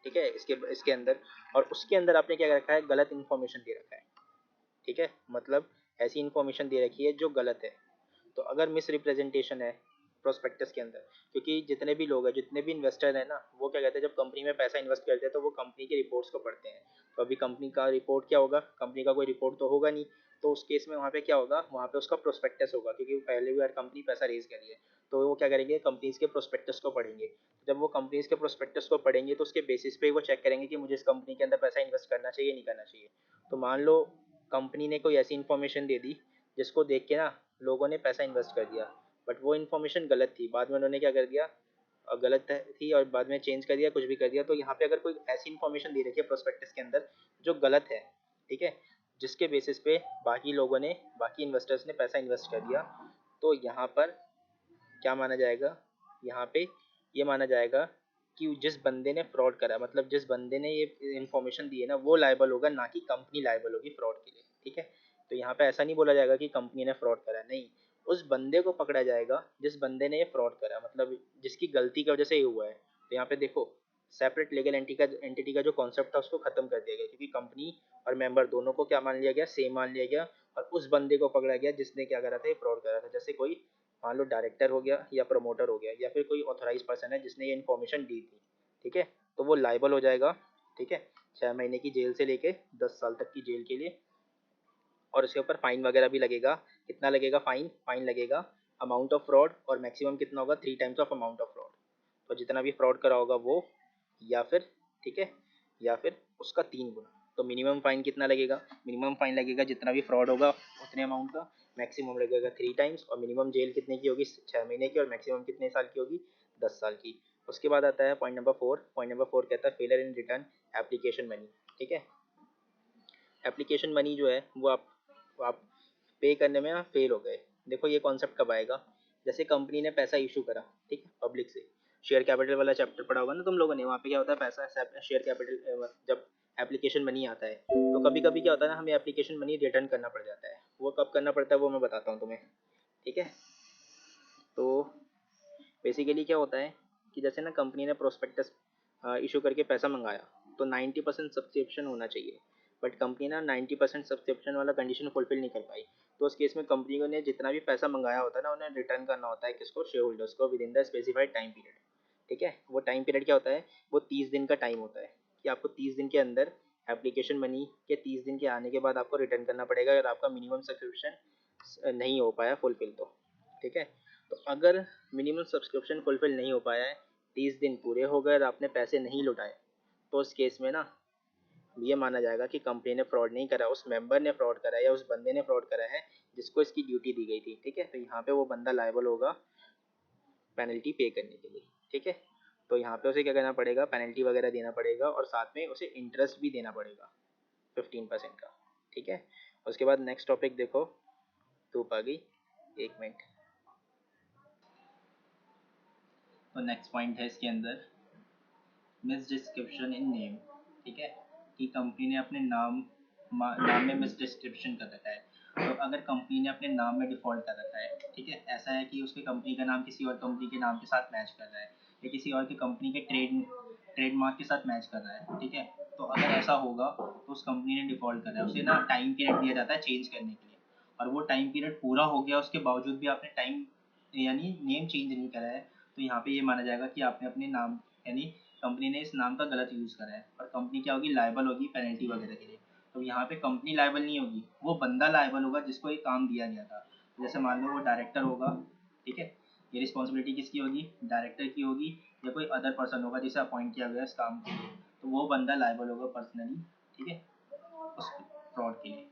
ठीक है, इसके इसके अंदर। और उसके अंदर आपने क्या रखा है, गलत इन्फॉर्मेशन दे रखा है, ठीक है, मतलब ऐसी इन्फॉर्मेशन दे रखी है जो गलत है। तो अगर मिस रिप्रेजेंटेशन है प्रोस्पेक्टस के अंदर, क्योंकि जितने भी लोग हैं, जितने भी इन्वेस्टर हैं ना, वो क्या कहते हैं, जब कंपनी में पैसा इन्वेस्ट करते हैं तो वो कंपनी के रिपोर्ट्स को पढ़ते हैं। तो अभी कंपनी का रिपोर्ट क्या होगा, कंपनी का कोई रिपोर्ट तो होगा नहीं। तो उस केस में वहाँ पे क्या होगा, वहाँ पे उसका प्रोस्पेक्टस होगा, क्योंकि पहले भी हर कंपनी पैसा रेज करी है। तो वो क्या करेंगे, कंपनीज के प्रोस्पेक्टस को पढ़ेंगे। जब वो कंपनीज के प्रोस्पेक्टस को पढ़ेंगे तो उसके बेसिस पे वो चेक करेंगे कि मुझे इस कंपनी के अंदर पैसा इन्वेस्ट करना चाहिए नहीं करना चाहिए। तो मान लो कंपनी ने कोई ऐसी इन्फॉर्मेशन दे दी जिसको देख के ना लोगों ने पैसा इन्वेस्ट कर दिया, बट वो इन्फॉर्मेशन गलत थी, बाद में उन्होंने क्या कर दिया, गलत थी और बाद में चेंज कर दिया, कुछ भी कर दिया। तो यहाँ पे अगर कोई ऐसी इन्फॉर्मेशन दे रखी है प्रोस्पेक्टस के अंदर जो गलत है, ठीक है, जिसके बेसिस पे बाकी लोगों ने, बाकी इन्वेस्टर्स ने पैसा इन्वेस्ट कर दिया, तो यहाँ पर क्या माना जाएगा, यहाँ पे ये माना जाएगा कि जिस बंदे ने फ्रॉड करा, मतलब जिस बंदे ने ये इन्फॉर्मेशन दी है ना, वो लायबल होगा, ना कि कंपनी लायबल होगी फ्रॉड के लिए, ठीक है। तो यहाँ पे ऐसा नहीं बोला जाएगा कि कंपनी ने फ्रॉड करा, नहीं, उस बंदे को पकड़ा जाएगा जिस बंदे ने ये फ्रॉड करा, मतलब जिसकी गलती की वजह से ये हुआ है। तो यहाँ पे देखो, सेपरेट लीगल एंटिटी का जो कॉन्सेप्ट था उसको खत्म कर दिया गया, क्योंकि कंपनी और मेंबर दोनों को क्या मान लिया गया, सेम मान लिया गया। और उस बंदे को पकड़ा गया जिसने क्या करा था, ये फ्रॉड करा था। जैसे कोई मान लो डायरेक्टर हो गया या प्रमोटर हो गया या फिर कोई ऑथराइज पर्सन है जिसने ये इन्फॉर्मेशन दी थी, ठीक है, तो वो लाइबल हो जाएगा, ठीक है, 6 महीने की जेल से लेके 10 साल तक की जेल के लिए। और उसके ऊपर फाइन वगैरह भी लगेगा। कितना लगेगा फाइन, फाइन लगेगा अमाउंट ऑफ फ्रॉड, और मैक्सिमम कितना होगा, 3 times of amount of fraud. तो जितना भी फ्रॉड करा होगा वो, या फिर, ठीक है, या फिर उसका 3 गुना। तो मिनिमम फाइन कितना लगेगा, मिनिमम फाइन लगेगा जितना भी फ्रॉड होगा उतने अमाउंट का, मैक्सिमम लगेगा 3 टाइम्स, और मिनिमम जेल कितने की होगी, 6 महीने की, और मैक्सिमम कितने साल की होगी, 10 साल की। उसके बाद आता है पॉइंट नंबर 4। पॉइंट नंबर 4 कहता है failure in return application money, ठीक है। एप्लीकेशन मनी जो है वो आप पे करने में फेल हो गए। देखो ये कॉन्सेप्ट कब आएगा, जैसे कंपनी ने पैसा इशू करा, ठीक है, पब्लिक से। शेयर कैपिटल वाला चैप्टर पढ़ा होगा ना तुम लोगों ने, वहाँ पे क्या होता है, पैसा शेयर कैपिटल, जब एप्लीकेशन मनी आता है तो कभी कभी क्या होता है ना, हमें एप्लीकेशन मनी रिटर्न करना पड़ जाता है। वो कब करना पड़ता है वो मैं बताता हूँ तुम्हें, ठीक है। तो बेसिकली क्या होता है कि जैसे ना कंपनी ने प्रोस्पेक्टस इशू करके पैसा मंगाया, तो 90% सब्सक्रिप्शन होना चाहिए, बट कंपनी ना 90% सब्सक्रिप्शन वाला कंडीशन फुलफिल नहीं कर पाई। तो उस केस में कंपनी को ने जितना भी पैसा मंगाया होता है ना, उन्हें रिटर्न करना होता है, किसको, शेयर होल्डर्स को, with in the specified time period, ठीक है। वो टाइम पीरियड क्या होता है, वो 30 दिन का टाइम होता है, कि आपको 30 दिन के अंदर एप्लीकेशन मनी के 30 दिन के आने के बाद आपको रिटर्न करना पड़ेगा, अगर आपका मिनिमम सब्सक्रिप्शन नहीं हो पाया फुलफिल तो, ठीक है। तो अगर मिनिमम सब्सक्रिप्शन फुलफिल नहीं हो पाया है, 30 दिन पूरे हो गए और आपने पैसे नहीं लौटाए, तो उस केस में ना ये माना जाएगा कि कंपनी ने फ्रॉड नहीं करा, उस मेंबर ने फ्रॉड करा है या उस बंदे ने फ्रॉड करा है जिसको इसकी ड्यूटी दी गई थी, ठीक है। तो यहाँ पे वो बंदा लायबल होगा पेनल्टी पे करने के लिए, ठीक है। तो यहाँ पे उसे क्या करना पड़ेगा, पेनल्टी वगैरह देना पड़ेगा, और साथ में उसे इंटरेस्ट भी देना पड़ेगा 15% का, ठीक है। उसके बाद नेक्स्ट टॉपिक देखो, धूप आ गई, 1 मिनट। तो नेक्स्ट पॉइंट है इसके अंदर मिसडिस्क्रिप्शन इन नेम, ठीक है, कि कंपनी ने अपने नाम में मिसडिस्क्रिप्शन कर रखा है। तो अगर कंपनी ने अपने नाम में डिफ़ॉल्ट कर रखा है, ठीक है, ऐसा है कि उसकी कंपनी का नाम किसी और कंपनी के नाम के साथ मैच कर रहा है, या किसी और की कंपनी के ट्रेडमार्क के साथ मैच कर रहा है, ठीक है। तो अगर ऐसा होगा तो उस कंपनी ने डिफ़ॉल्ट कर रहा है, उसे ना टाइम पीरियड दिया जाता है चेंज करने के लिए, और वो टाइम पीरियड पूरा हो गया उसके बावजूद भी आपने टाइम यानी नेम चेंज नहीं करा है, तो यहाँ पे ये माना जाएगा कि आपने अपने नाम यानी कंपनी ने इस नाम का गलत यूज़ करा है, और कंपनी क्या होगी, लायबल होगी पेनल्टी वगैरह के लिए। तो यहाँ पे कंपनी लायबल नहीं होगी, वो बंदा लायबल होगा जिसको ये काम दिया गया था। जैसे मान लो वो डायरेक्टर होगा, ठीक है, ये रिस्पॉन्सिबिलिटी किसकी होगी, डायरेक्टर की होगी, या कोई अदर पर्सन होगा जिसे अपॉइंट किया गया इस काम के लिए, तो वो बंदा लायबल होगा पर्सनली, ठीक है, उस फ्रॉड के लिए,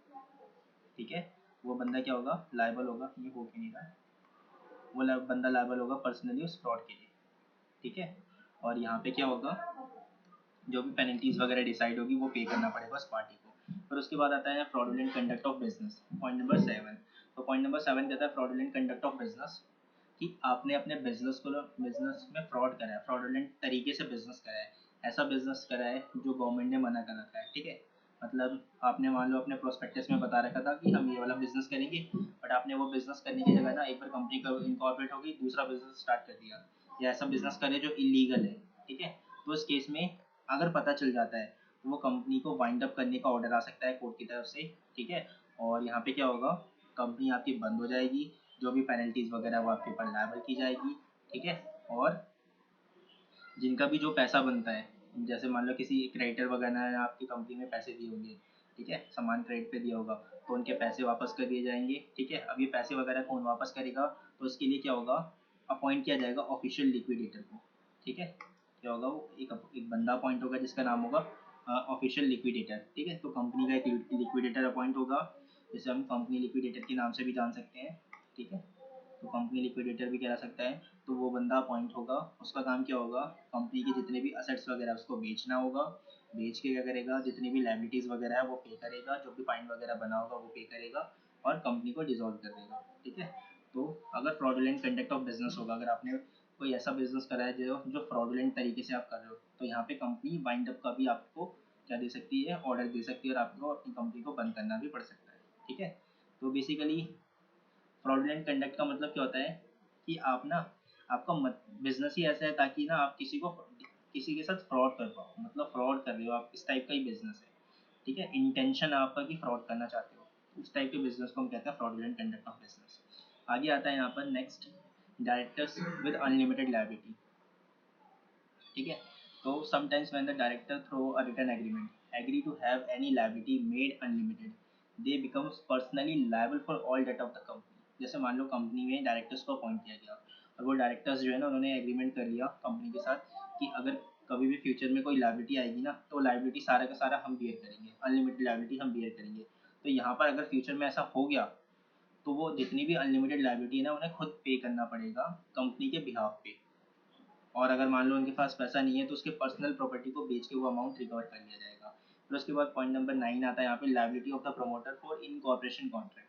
ठीक है। वो बंदा क्या होगा, लायबल होगा, ये हो क्यों नहीं रहा, वो बंदा लायबल होगा पर्सनली उस फ्रॉड के लिए, ठीक है। और यहाँ पे क्या होगा, जो भी पेनल्टीज वगैरह डिसाइड होगी वो पे करना पड़ेगा उस पार्टी को। फिर उसके बाद आता है fraudulent conduct of business, point number 7। तो पॉइंट नंबर 7 कहता है फ्रॉडुलेंट कंडक्ट ऑफ बिजनेस, कि आपने अपने बिजनेस में फ्रॉड करा है, फ्रॉडुलेंट तरीके से बिजनेस करा है, ऐसा बिजनेस करा है जो गवर्नमेंट ने मना कर रखा है, ठीक है। मतलब आपने मान लो अपने प्रोस्पेक्टस में बता रखा था कि हम ये वाला बिजनेस करेंगे, बट आपने वो बिजनेस करने की जगह ना एक बार कंपनी का इनकॉर्पोरेट हो गई, दूसरा बिजनेस स्टार्ट कर दिया, या ऐसा बिजनेस करे जो इलीगल है, ठीक है। तो इस केस में अगर पता चल जाता है तो वो कंपनी को वाइंड अप करने का ऑर्डर आ सकता है कोर्ट की तरफ से, ठीक है। और यहाँ पे क्या होगा, कंपनी आपकी बंद हो जाएगी, जो भी पेनल्टीज वगैरह वो आपके ऊपर लायबल की जाएगी, ठीक है। और जिनका भी जो पैसा बनता है, जैसे मान लो किसी क्रेडिटर वगैरह ने आपकी कंपनी में पैसे दिए होंगे, ठीक है, सामान क्रेडिट पे दिया होगा, तो उनके पैसे वापस कर दिए जाएंगे, ठीक है। अब ये पैसे वगैरह कौन वापस करेगा, तो इसके लिए क्या होगा, अपॉइंट किया जाएगा ऑफिशियल लिक्विडेटर को, ठीक है। क्या होगा, वो एक बंदा अपॉइंट होगा जिसका नाम होगा ऑफिशियल लिक्विडेटर, ठीक है। तो कंपनी का एक लिक्विडेटर अपॉइंट होगा, जिसे हम कंपनी लिक्विडेटर के नाम से भी जान सकते हैं, ठीक है। तो कंपनी लिक्विडेटर भी कह सकता है। तो वो बंदा अपॉइंट होगा, उसका काम क्या होगा, कंपनी के जितने भी असेट्स वगैरह उसको बेचना होगा, बेच के क्या करेगा, जितनी भी लाइबिलिटीज़ वगैरह है वो पे करेगा, जो भी फाइन वगैरह बना होगा वो पे करेगा, और कंपनी को डिसॉल्व कर देगा, ठीक है। तो अगर फ्रॉडुलेंट कंडक्ट ऑफ बिजनेस होगा, अगर आपने कोई ऐसा बिजनेस करा है जो जो फ्रॉडुलेंट तरीके से आप कर रहे हो, तो यहाँ पे कंपनी वाइंड अप का भी आपको क्या दे सकती है, ऑर्डर दे सकती है, और आपको अपनी कंपनी को बंद करना भी पड़ सकता है, ठीक है। तो बेसिकली फ्रॉडुलेंट कंडक्ट का मतलब क्या होता है कि आप ना, आपका बिजनेस ही ऐसा है ताकि ना आप किसी के साथ फ्रॉड कर पाओ, मतलब फ्रॉड कर रहे हो आप, इस टाइप का ही बिजनेस है, ठीक है। इंटेंशन आपका कि फ्रॉड करना चाहते हो, उस टाइप के बिजनेस को हम कहते हैं फ्रॉडुलेंट कंडक्ट ऑफ बिजनेस। आगे आता है यहाँ पर next, directors with unlimited liability, ठीक है। तो sometimes when the director through a written agreement agree to have any liability made unlimited, they becomes personally liable for all debt of the company. जैसे मान लो कंपनी में directors को appoint किया गया, और वो डायरेक्टर्स जो है ना, उन्होंने एग्रीमेंट कर लिया कंपनी के साथ कि अगर कभी भी फ्यूचर में कोई लायबिलिटी आएगी ना, तो लायबिलिटी सारा का सारा हम बियर करेंगे, अनलिमिटेड लायबिलिटी हम बियर करेंगे। तो यहाँ पर अगर फ्यूचर में ऐसा हो गया, तो वो जितनी भी अनलिमिटेड लायबिलिटी है ना, उन्हें खुद पे करना पड़ेगा कंपनी के बिहाफ पे। और अगर मान लो उनके पास पैसा नहीं है, तो उसके पर्सनल प्रॉपर्टी को बेच के वो अमाउंट रिकवर कर लिया जाएगा। फिर उसके बाद पॉइंट नंबर 9 आता है यहाँ पे, liability of the promoter for incorporation contract.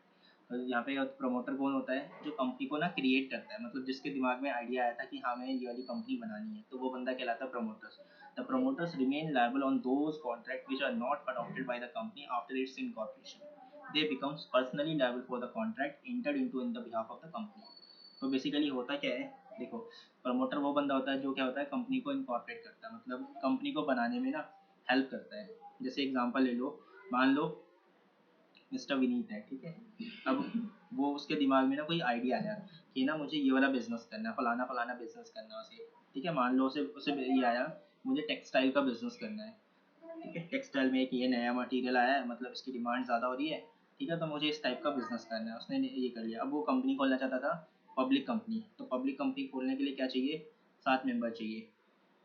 तो यहाँ पे प्रमोटर कौन होता है, जो कंपनी को ना क्रिएट करता है, मतलब जिसके दिमाग में आइडिया आया था कि हाँ हमें ये वाली कंपनी बनानी है, तो वो बंदा कहलाता है promoters. The promoters remain liable on those contract which are not adopted by the company after its incorporation, they becomes personally liable for the contract entered into in the behalf of the company. तो basically होता क्या है, देखो, promoter वो बंदा होता है जो क्या होता है, कंपनी को इनकॉर्पोरेट करता है, मतलब कंपनी को बनाने में ना हेल्प करता है। जैसे एग्जांपल ले लो, मान लो मिस्टर विनीत है, ठीक है। अब वो उसके दिमाग में ना कोई आइडिया आया कि ना मुझे ये वाला बिजनेस करना है, फलाना फलाना बिजनेस करना है उसे, ठीक है। मान लो उसे उसे ये आया, मुझे टेक्सटाइल का बिजनेस करना है, ठीक है। टेक्सटाइल में एक ये नया मटेरियल आया है, मतलब इसकी डिमांड ज़्यादा हो रही है, ठीक है, तो मुझे इस टाइप का बिजनेस करना है, उसने ये कर लिया। अब वो कंपनी खोलना चाहता था, पब्लिक कंपनी, तो पब्लिक कंपनी खोलने के लिए क्या चाहिए, 7 मेंबर चाहिए।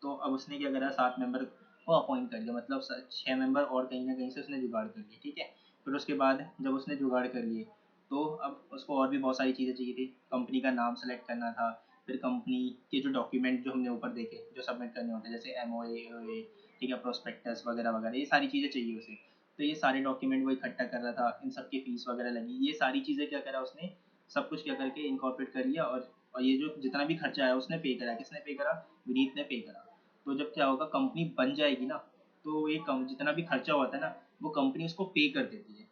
तो अब उसने क्या करा, 7 मेंबर को अपॉइंट कर दिया, मतलब 6 मेंबर और कहीं ना कहीं से उसने जुगाड़ कर लिया, ठीक है। फिर उसके बाद जब उसने जुगाड़ कर लिए, तो अब उसको और भी बहुत सारी चीज़ें चाहिए थी, कंपनी का नाम सेलेक्ट करना था, फिर कंपनी के जो डॉक्यूमेंट जो हमने ऊपर देखे जो सबमिट करने होते हैं, जैसे MOA, ठीक है, प्रोस्पेक्टस वगैरह वगैरह, ये सारी चीज़ें चाहिए उसे। तो ये सारे डॉक्यूमेंट वो इकट्ठा कर रहा था, इन सब की फीस वगैरह लगी, ये सारी चीज़ें क्या करा उसने, सब कुछ क्या करके इनकॉर्पोरेट कर लिया। और ये जो जितना भी खर्चा आया उसने पे करा, किसने पे करा, विनीत ने पे करा। तो जब क्या होगा, कंपनी बन जाएगी ना, तो ये कम जितना भी खर्चा होता है ना, वो कंपनी उसको पे कर देती है।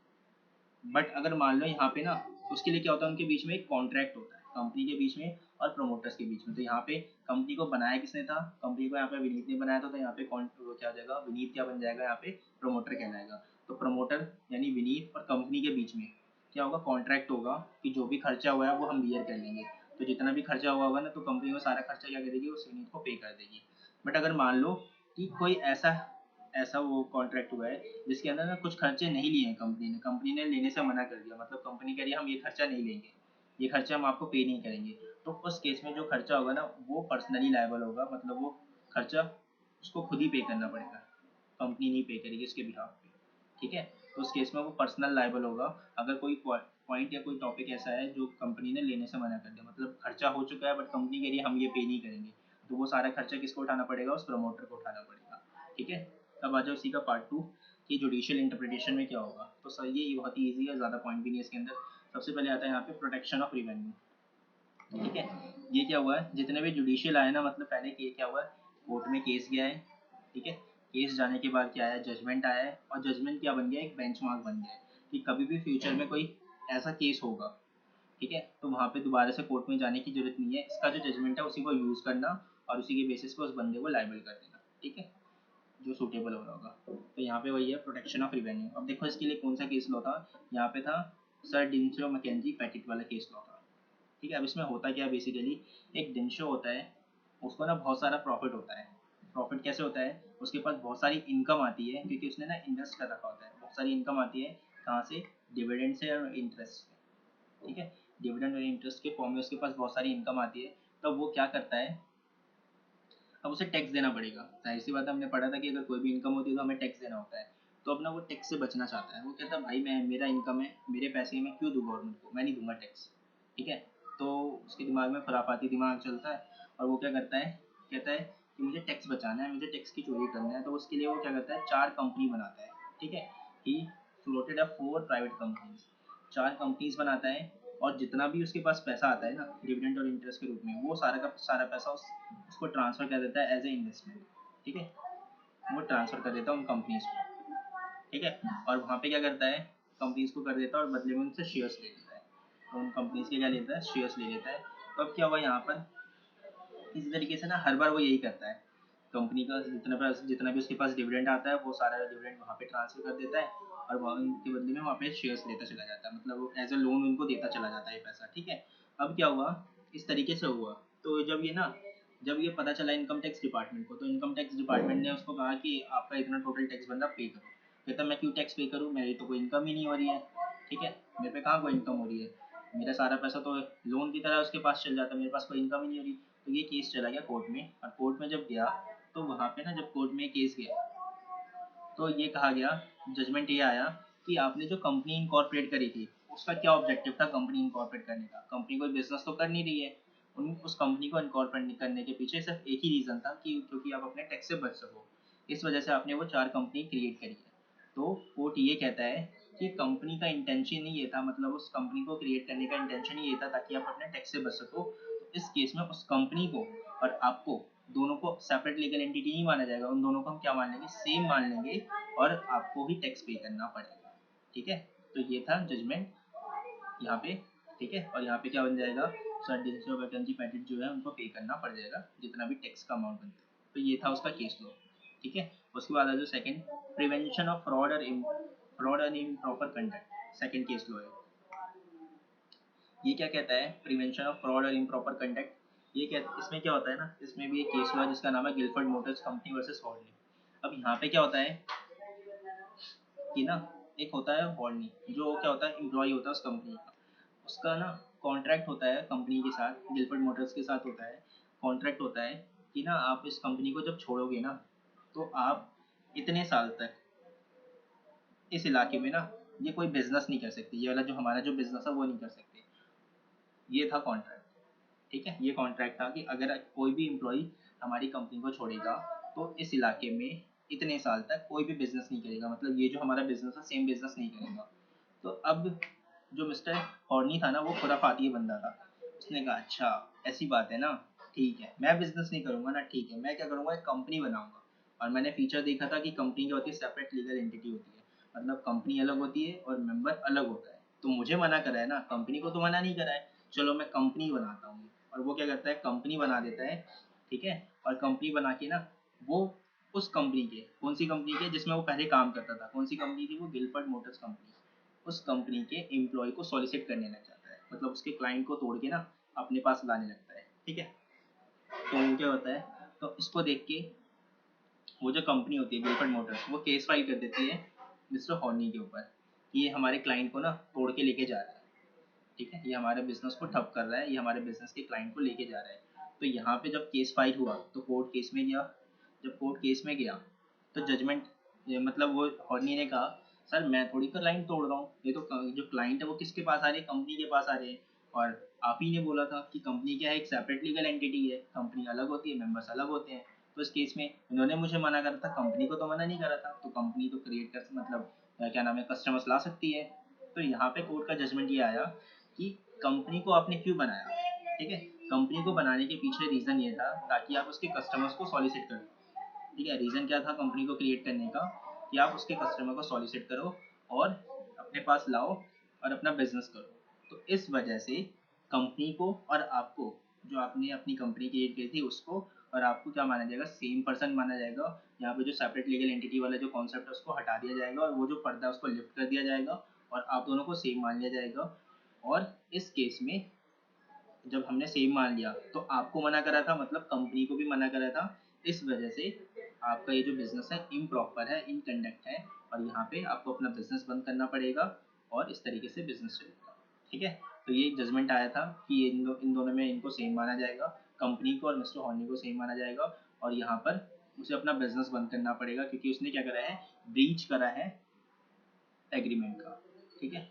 बट अगर मान लो यहाँ पे ना, उसके लिए क्या होता है, उनके बीच में एक कॉन्ट्रैक्ट होता है कंपनी के बीच में और प्रमोटर्स के बीच में। तो यहाँ पे कंपनी को बनाया किसने था, कंपनी को यहाँ पे विनीत ने बनाया था, तो यहाँ पे कौन वो क्या हो जाएगा, विनीत क्या बन जाएगा, यहाँ पे प्रमोटर कहलाएगा। तो प्रमोटर यानी विनीत और कंपनी के बीच में क्या होगा, कॉन्ट्रैक्ट होगा कि जो भी खर्चा हुआ है वो हम बियर कर लेंगे। तो जितना भी खर्चा हुआ होगा ना, तो कंपनी वो सारा खर्चा क्या करेगी, उस विनीत को पे कर देगी। बट अगर मान लो कि कोई ऐसा ऐसा वो कॉन्ट्रैक्ट हुआ है जिसके अंदर ना कुछ खर्चे नहीं लिए हैं, कंपनी ने लेने से मना कर दिया, मतलब कंपनी कह रही है हम ये खर्चा नहीं लेंगे, ये खर्चा हम आपको पे नहीं करेंगे। तो उस केस में जो खर्चा होगा ना, वो पर्सनली लायबल होगा, मतलब वो खर्चा उसको खुद ही पे करना पड़ेगा, कंपनी नहीं पे करेगी उसके बिहाफ पे, ठीक है। तो उस केस में वो पर्सनल लायबल होगा। अगर कोई पॉइंट या कोई टॉपिक ऐसा है जो कंपनी ने लेने से मना कर दिया, मतलब खर्चा हो चुका है बट कंपनी कह रही है हम ये पे नहीं करेंगे, तो वो सारा खर्चा किसको उठाना पड़ेगा, उस प्रमोटर को उठाना पड़ेगा, ठीक है। अब आ जाओ इसी का पार्ट 2 कि जुडिशियल इंटरप्रिटेशन में क्या होगा। तो सर ये बहुत ही ईजी है, ज़्यादा पॉइंट भी नहीं है इसके अंदर। सबसे पहले आता है यहाँ पे प्रोटेक्शन ऑफ रिवेन्यू, ठीक है। ये क्या हुआ है, जितने भी जुडिशियल आए ना, मतलब पहले क्या हुआ है, कोर्ट में केस गया है, ठीक है। केस जाने के बाद क्या आया, जजमेंट आया है, और जजमेंट क्या बन गया, एक बेंचमार्क बन गया है कि कभी भी फ्यूचर में कोई ऐसा केस होगा, ठीक है, तो वहाँ पे दोबारा से कोर्ट में जाने की जरूरत नहीं है, इसका जो जजमेंट है उसी को यूज़ करना और उसी के बेसिस पे उस बंदे को लायबल कर देना, ठीक है, जो सूटेबल हो रहा होगा। तो यहाँ पे वही है प्रोटेक्शन ऑफ रिवेन्यू। अब देखो इसके लिए कौन सा केस लॉ था, यहाँ पे था सर डिंशो मैकेंजी पैटिट वाला केस लॉ था, ठीक है। अब इसमें होता क्या है, बेसिकली एक डिंशो होता है, उसको ना बहुत सारा प्रॉफिट होता है। प्रॉफिट कैसे होता है, उसके पास बहुत सारी इनकम आती है क्योंकि उसने ना इन्वेस्ट कर रखा होता है, बहुत सारी इनकम आती है, कहाँ से, डिविडेंड से और इंटरेस्ट से, ठीक है, डिविडेंड और इंटरेस्ट के फॉर्म में उसके पास बहुत सारी इनकम आती है। तब वो क्या करता है, अब उसे टैक्स देना पड़ेगा, जाहिर सी बात है, हमने पढ़ा था कि अगर कोई भी इनकम होती है तो हमें टैक्स देना होता है। तो अपना वो टैक्स से बचना चाहता है, वो कहता है भाई मैं, मेरा इनकम है, मेरे पैसे मैं क्यों दूँ गवर्नमेंट को, मैं नहीं दूंगा टैक्स, ठीक है। तो उसके दिमाग में खुराफाती दिमाग चलता है और वो क्या करता है, कहता है कि मुझे टैक्स बचाना है, मुझे टैक्स की चोरी करना है, तो उसके लिए वो क्या करता है, 4 कंपनी बनाता है, ठीक है। ही फ्लोटेड अ 4 प्राइवेट कंपनीज, 4 कंपनीज बनाता है, और जितना भी उसके पास पैसा आता है ना डिविडेंड और इंटरेस्ट के रूप में, वो सारा का सारा पैसा उसको ट्रांसफर कर देता है एज ए इन्वेस्टमेंट, ठीक है, वो ट्रांसफर कर देता है उन कंपनीज को, ठीक है। और वहाँ पे क्या करता है, कंपनीज को कर देता है और बदले में उनसे शेयर्स ले लेता है, तो उन कंपनीज के क्या लेता है, शेयर्स ले लेता है। तो अब क्या हुआ यहाँ पर, इसी तरीके से ना हर बार वो यही करता है, कंपनी का जितना भी उसके पास डिविडेंड आता है वो सारा डिविडेंड वहाँ पे ट्रांसफर कर देता है, और वहाँ उनके बदले में वहाँ पे शेयर्स लेता चला जाता है, मतलब वो एज अ लोन उनको देता चला जाता है ये पैसा, ठीक है। अब क्या हुआ, इस तरीके से हुआ, तो जब ये पता चला इनकम टैक्स डिपार्टमेंट को, तो इनकम टैक्स डिपार्टमेंट ने उसको कहा कि आपका इतना टोटल टैक्स बन रहा, पे करो। कहता मैं क्यों टैक्स पे करूँ, मेरी तो कोई इनकम ही नहीं हो रही है, ठीक है, मेरे पे कहाँ कोई इनकम हो रही है, मेरा सारा पैसा तो लोन की तरह उसके पास चल जाता है, मेरे पास कोई इनकम ही नहीं हो रही। तो ये केस चला गया कोर्ट में, और कोर्ट में जब गया, तो वहाँ पे ना जब कोर्ट में केस गया, तो ये कहा गया, जजमेंट ये आया कि आपने जो कंपनी इनकॉर्पोरेट करी थी उसका क्या ऑब्जेक्टिव था, कंपनी इनकॉर्पोरेट करने का, कंपनी कोई बिजनेस तो कर नहीं रही है, उस कंपनी को इनकॉर्पोरेट करने के पीछे सिर्फ एक ही रीज़न था कि क्योंकि आप अपने टैक्स से बच सको, इस वजह से आपने वो 4 कंपनी क्रिएट करी है। तो कोर्ट ये कहता है कि कंपनी का इंटेंशन ही ये था, मतलब उस कंपनी को क्रिएट करने का इंटेंशन ही ये था ताकि आप अपने टैक्स से बच सको। तो इस केस में उस कंपनी को और आपको दोनों को सेपरेट लीगल एंटिटी नहीं माना जाएगा, उन दोनों को हम क्या मान लेंगे, सेम मान लेंगे, और आपको ही टैक्स पे करना पड़ेगा, ठीक है। तो ये था जजमेंट यहाँ पे, ठीक है, और यहाँ पे क्या बन जाएगा, सर्टेनिटी ऑफ वैकेंसी पैटेंट जो है उनको पे करना पड़ जाएगा जितना भी टैक्स का अमाउंट बनता है। तो ये था उसका केस लॉ, ठीक है। उसके बाद जो सेकंड, प्रिवेंशन ऑफ फ्रॉड और improper conduct, second case law है। ये क्या कहता है, प्रिवेंशन ऑफ फ्रॉड और इम्प्रॉपर कंडक्ट, ये क्या, इसमें क्या होता है ना, इसमें भी एक केस हुआ जिसका नाम है Gilford Motors company versus horny. अब यहाँ पे क्या होता है कि ना, एक होता है हॉर्नी, जो क्या होता है, एम्प्लॉय होता है उस कंपनी का, उसका ना कॉन्ट्रैक्ट होता है कंपनी के साथ, गिलफर्ड मोटर्स के साथ होता है, कॉन्ट्रैक्ट होता है कि ना आप इस कंपनी को जब छोड़ोगे ना, तो आप इतने साल तक इस इलाके में ना ये कोई बिजनेस नहीं कर सकती, ये वाला जो हमारा जो बिजनेस है वो नहीं कर सकते, ये था कॉन्ट्रैक्ट, ठीक है। ये कॉन्ट्रैक्ट था कि अगर कोई भी एम्प्लॉय हमारी कंपनी को छोड़ेगा तो इस इलाके में इतने साल तक कोई भी बिजनेस नहीं करेगा, मतलब ये जो हमारा बिजनेस है सेम बिजनेस नहीं करेगा। तो अब जो मिस्टर हॉर्नी था ना, वो खुराफाती बंदा था, उसने कहा अच्छा ऐसी बात है ना, ठीक है, मैं बिजनेस नहीं करूंगा ना, ठीक है, मैं क्या करूंगा, एक कंपनी बनाऊंगा। और मैंने फीचर देखा था कि कंपनी क्या होती है, सेपरेट लीगल एंटिटी होती है, मतलब कंपनी अलग होती है और मेंबर अलग होता है। तो मुझे मना करा है ना, कंपनी को तो मना नहीं करा है, चलो मैं कंपनी बनाता हूँ। और वो क्या करता है, कंपनी बना देता है, ठीक है। और कंपनी बना के ना वो उस कंपनी के, कौन सी कंपनी के, जिसमें वो पहले काम करता था, कौन सी कंपनी थी वो, गिलफर्ड मोटर्स कंपनी, उस कंपनी के एम्प्लॉय को सॉलिसिट करने लग जाता है, मतलब उसके क्लाइंट को तोड़ के ना अपने पास लाने लगता है, ठीक है। तो वो क्या होता है, तो इसको देख के वो जो कंपनी होती है गिलफर्ड मोटर्स, वो केस फाइल कर देती है मिस्टर हॉर्नी के ऊपर कि ये हमारे क्लाइंट को ना तोड़ के लेके जा रहा है, ठीक है, ये हमारे बिजनेस को ठप कर रहा है, ये हमारे बिजनेस के क्लाइंट को लेके जा रहा है। तो यहाँ पे जब केस फाइल हुआ तो कोर्ट केस में गया, जब कोर्ट केस में गया तो जजमेंट, मतलब वो हॉर्नी ने कहा सर मैं थोड़ी क्लाइंट तोड़ रहा हूँ, ये तो जो क्लाइंट है वो किसके पास आ रहे हैं, कंपनी के पास आ रहे हैं, और आप ही ने बोला था कि कंपनी क्या है, एक सेपरेट लीगल एंटिटी है, कंपनी अलग होती है, मेंबर्स अलग होते हैं। तो इस केस में इन्होंने मुझे मना करा था, कंपनी को तो मना नहीं करा था, तो कंपनी तो क्रिएट कर, मतलब क्या नाम है, कस्टमर्स ला सकती है। तो यहाँ पे कोर्ट का जजमेंट ये आया कि कंपनी को आपने क्यों बनाया, ठीक है, कंपनी को बनाने के पीछे रीजन ये था ताकि आप उसके कस्टमर्स को सॉलिसिट कर लो, ठीक है, रीज़न क्या था कंपनी को क्रिएट करने का, कि आप उसके कस्टमर को सॉलिसिट करो और अपने पास लाओ और अपना बिजनेस करो। तो इस वजह से कंपनी को और आपको, जो आपने अपनी कंपनी क्रिएट की थी उसको और आपको क्या माना जाएगा, सेम पर्सन माना जाएगा। यहाँ पे जो सेपरेट लीगल एंटिटी वाला जो कॉन्सेप्ट है उसको हटा दिया जाएगा और वो जो पर्दा है उसको लिफ्ट कर दिया जाएगा और आप दोनों को सेम मान लिया जाएगा। और इस केस में जब हमने सेम मान लिया तो आपको मना करा था, मतलब कंपनी को भी मना करा था। इस वजह से आपका ये जो बिजनेस है इम्प्रॉपर है, इन कंडक्ट है और यहाँ पे आपको अपना बिजनेस बंद करना पड़ेगा और इस तरीके से बिजनेस चलेगा। ठीक है, तो ये जजमेंट आया था कि ये इन दोनों में इनको सेम माना जाएगा, कंपनी को और मिस्टर हॉर्नी को सेम माना जाएगा और यहाँ पर उसे अपना बिजनेस बंद करना पड़ेगा क्योंकि उसने क्या करा है, ब्रीच करा है एग्रीमेंट का। ठीक है,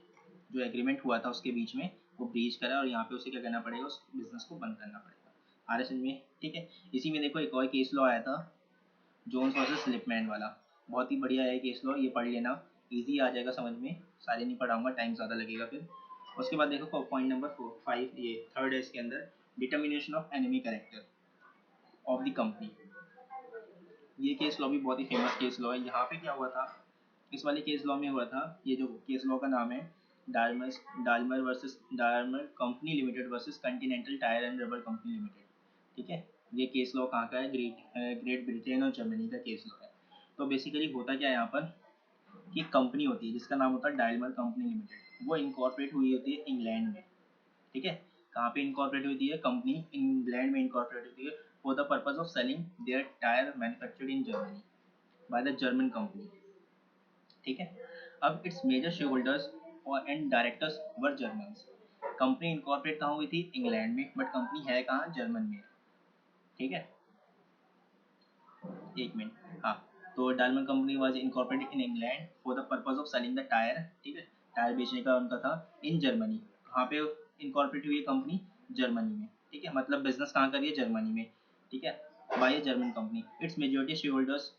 जो एग्रीमेंट हुआ था उसके बीच में वो ब्रीच करा और यहाँ पे उसे क्या करना पड़ेगा, उस बिजनेस को बंद करना पड़ेगा। आरएसएन में। ठीक है, इसी में देखो एक और केस लॉ आया था, जोन्स वर्सेस स्लिपमैन वाला। बहुत ही बढ़िया है केस लॉ, ये पढ़ लेना, इजी आ जाएगा समझ में। सारे नहीं पढ़ाऊंगा, टाइम ज़्यादा लगेगा फिर। उसके बाद देखो पॉइंट नंबर 5, ये थर्ड है इसके अंदर, determination of enemy character of the company. ये केस लॉ भी बहुत ही फेमस केस लॉ है। यहाँ पे क्या हुआ था, इस वाले केस लॉ में हुआ था, ये जो केस लॉ का नाम है Daimler company limited versus continental tyre and rubber company limited. ठीक है, ये केस लॉ कहाँ का है, ग्रेट ब्रिटेन और जर्मनी का केस लॉ है। तो बेसिकली होता क्या है यहाँ पर, कि कंपनी होती है जिसका नाम होता है डालमर कंपनी लिमिटेड, वो इनकॉर्पोरेट हुई होती है इंग्लैंड में। ठीक है, कहाँ पे इनकॉर्पोरेट होती है, कंपनी इंग्लैंड में इनकॉर्पोरेट होती है for the purpose of selling their tyre manufactured in Germany by the German company. ठीक है, अब इट्स मेजर शेयर होल्डर्स और and directors were Germans. Company incorporate कहाँ हुई थी, इंग्लैंड में, बट कंपनी है कहाँ, जर्मन में। ठीक है, एक मिनट, हाँ। तो diamond company was incorporated in England for the purpose of selling the tyre. ठीक है, टायर बेचने का उनका था, इन जर्मनी। कहाँ पे इनकॉर्पोरेट हुई है कंपनी, जर्मनी में। ठीक है, मतलब बिजनेस कहाँ करिए, जर्मनी में। ठीक है, by a German company, its majority shareholders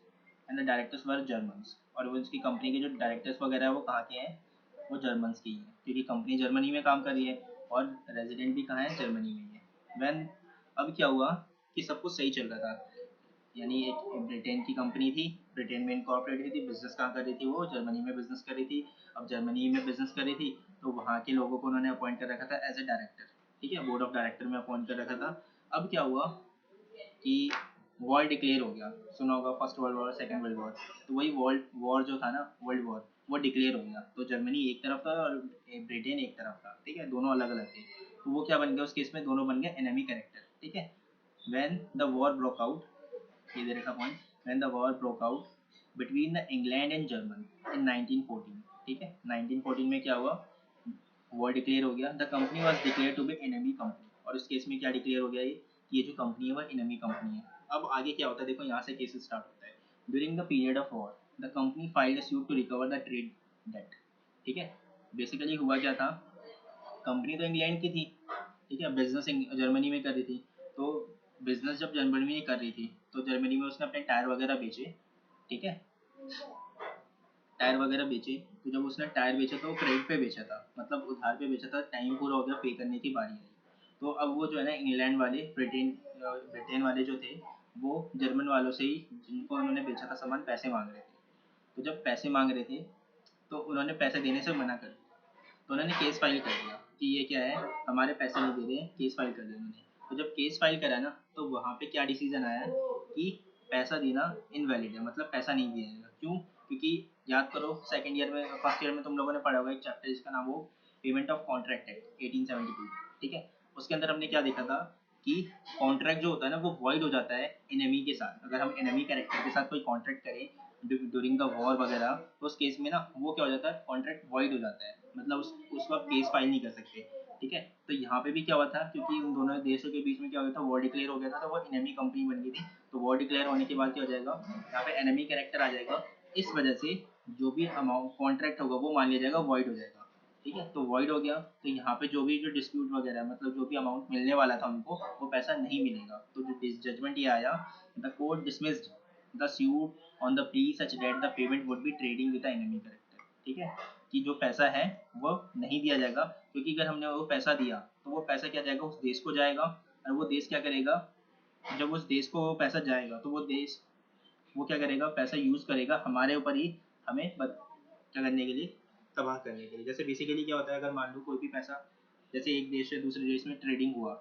and the directors were Germans. और वो इसकी कंपनी के जो डायरेक्टर्स वगैरह है वो कहाँ के हैं, वो जर्मन्स की हैं, क्योंकि कंपनी जर्मनी में काम कर रही है और रेजिडेंट भी कहाँ है, जर्मनी में ही है। वैन अब क्या हुआ कि सब कुछ सही चल रहा था, यानी एक ब्रिटेन की कंपनी थी, ब्रिटेन में इनकॉर्पोरेट हुई थी, बिजनेस कहाँ कर रही थी, वो जर्मनी में बिजनेस कर रही थी। अब जर्मनी में बिजनेस कर रही थी तो वहाँ के लोगों को उन्होंने अपॉइंट कर रखा था एज ए डायरेक्टर। ठीक है, बोर्ड ऑफ डायरेक्टर में अपॉइंट कर रखा था। अब क्या हुआ कि वॉर डिक्लेयर हो गया, सुना होगा first world war, second world war. तो वही वर्ल्ड वॉर जो था ना, वर्ल्ड वॉर, वो डिक्लेयर हो गया। तो जर्मनी एक तरफ था और ब्रिटेन एक तरफ था। ठीक है, दोनों अलग अलग थे। तो वो क्या बन गया उस केस में, दोनों बन गए एनिमी कैरेक्टर। ठीक है, when the war broke out, ये दे रखा point, when the war broke out between the England and German in 1914। ठीक है, 1914 में क्या हुआ, वॉर डिक्लेयर हो गया, the company was declared to be enemy company. और इस केस में क्या डिक्लेयर हो गया, ये जो कंपनी है वो एनिमी कंपनी है। अब आगे क्या होता है देखो, यहाँ से केस स्टार्ट होता है। During the period of war the company filed a suit to recover the trade debt. ठीक है, बेसिकली हुआ क्या था, कंपनी तो इंग्लैंड की थी, ठीक है, बिजनेस जर्मनी में कर रही थी। तो बिजनेस जब जर्मनी में कर रही थी तो जर्मनी में उसने अपने टायर वगैरह बेचे। ठीक है, टायर वगैरह बेचे। तो जब उसने टायर बेचा तो वो क्रेडिट पे बेचा था, मतलब उधार पे बेचा था, टाइम पूरा हो गया, पे करने की बारी आई। तो अब वो जो है ना, इंग्लैंड वाले, ब्रिटेन वाले जो थे, वो जर्मन वालों से ही, जिनको उन्होंने बेचा था सामान, पैसे मांग रहे थे। तो जब पैसे मांग रहे थे तो उन्होंने पैसे देने से मना कर दिया। तो उन्होंने केस फाइल कर दिया कि ये क्या है, हमारे पैसे नहीं दे रहे हैं, केस फाइल कर दिया उन्होंने। तो जब केस फाइल करा ना, तो वहाँ पे क्या डिसीजन आया कि पैसा देना इनवैलिड है, मतलब पैसा नहीं दिया जाएगा। क्यों, क्योंकि याद करो सेकंड ईयर में, फर्स्ट ईयर में तुम लोगों ने पढ़ा होगा एक चैप्टर जिसका नाम हो पेमेंट ऑफ कॉन्ट्रैक्ट एक्ट 1872। ठीक है, उसके अंदर हमने क्या देखा था कि कॉन्ट्रैक्ट जो होता है ना वो वॉइड हो जाता है एनिमी के साथ। अगर हम एनिमी कैरेक्टर के साथ कोई कॉन्ट्रैक्ट करें ड्यूरिंग द वॉर वगैरह, तो उस केस में ना वो क्या हो जाता है, कॉन्ट्रैक्ट वॉइड हो जाता है, मतलब उस वक्त केस फाइल नहीं कर सकते। ठीक है, तो यहाँ पे भी क्या हुआ था, क्योंकि उन दोनों देशों के बीच में क्या हो गया था, वॉर डिक्लेयर हो गया था, तो वो एनिमी कंपनी बन गई थी। तो वॉर डिक्लेयर होने के बाद क्या हो जाएगा, यहाँ पे एनिमी कैरेक्टर आ जाएगा। इस वजह से जो भी अमाउंट कॉन्ट्रैक्ट होगा वो मान लिया जाएगा वॉइड हो जाएगा। ठीक है, तो वॉइड हो गया, तो यहाँ पे जो भी जो डिस्प्यूट वगैरह, मतलब जो भी अमाउंट मिलने वाला था उनको, वो पैसा नहीं मिलेगा। तो जो जजमेंट ये आया, the court dismissed the suit on the pre such that the payment would be trading with the enemy character. ठीक है, कि जो पैसा है वो नहीं दिया जाएगा, क्योंकि अगर हमने वो पैसा दिया तो वो पैसा क्या जाएगा, उस देश को जाएगा। और वो देश क्या करेगा, जब उस देश को वो पैसा जाएगा तो वो देश वो क्या करेगा, पैसा यूज़ करेगा हमारे ऊपर ही, हमें क्या करने के लिए, तबाह करने के लिए। जैसे बेसिकली क्या होता है, अगर मान लो कोई भी पैसा, जैसे एक देश से दूसरे देश में ट्रेडिंग हुआ,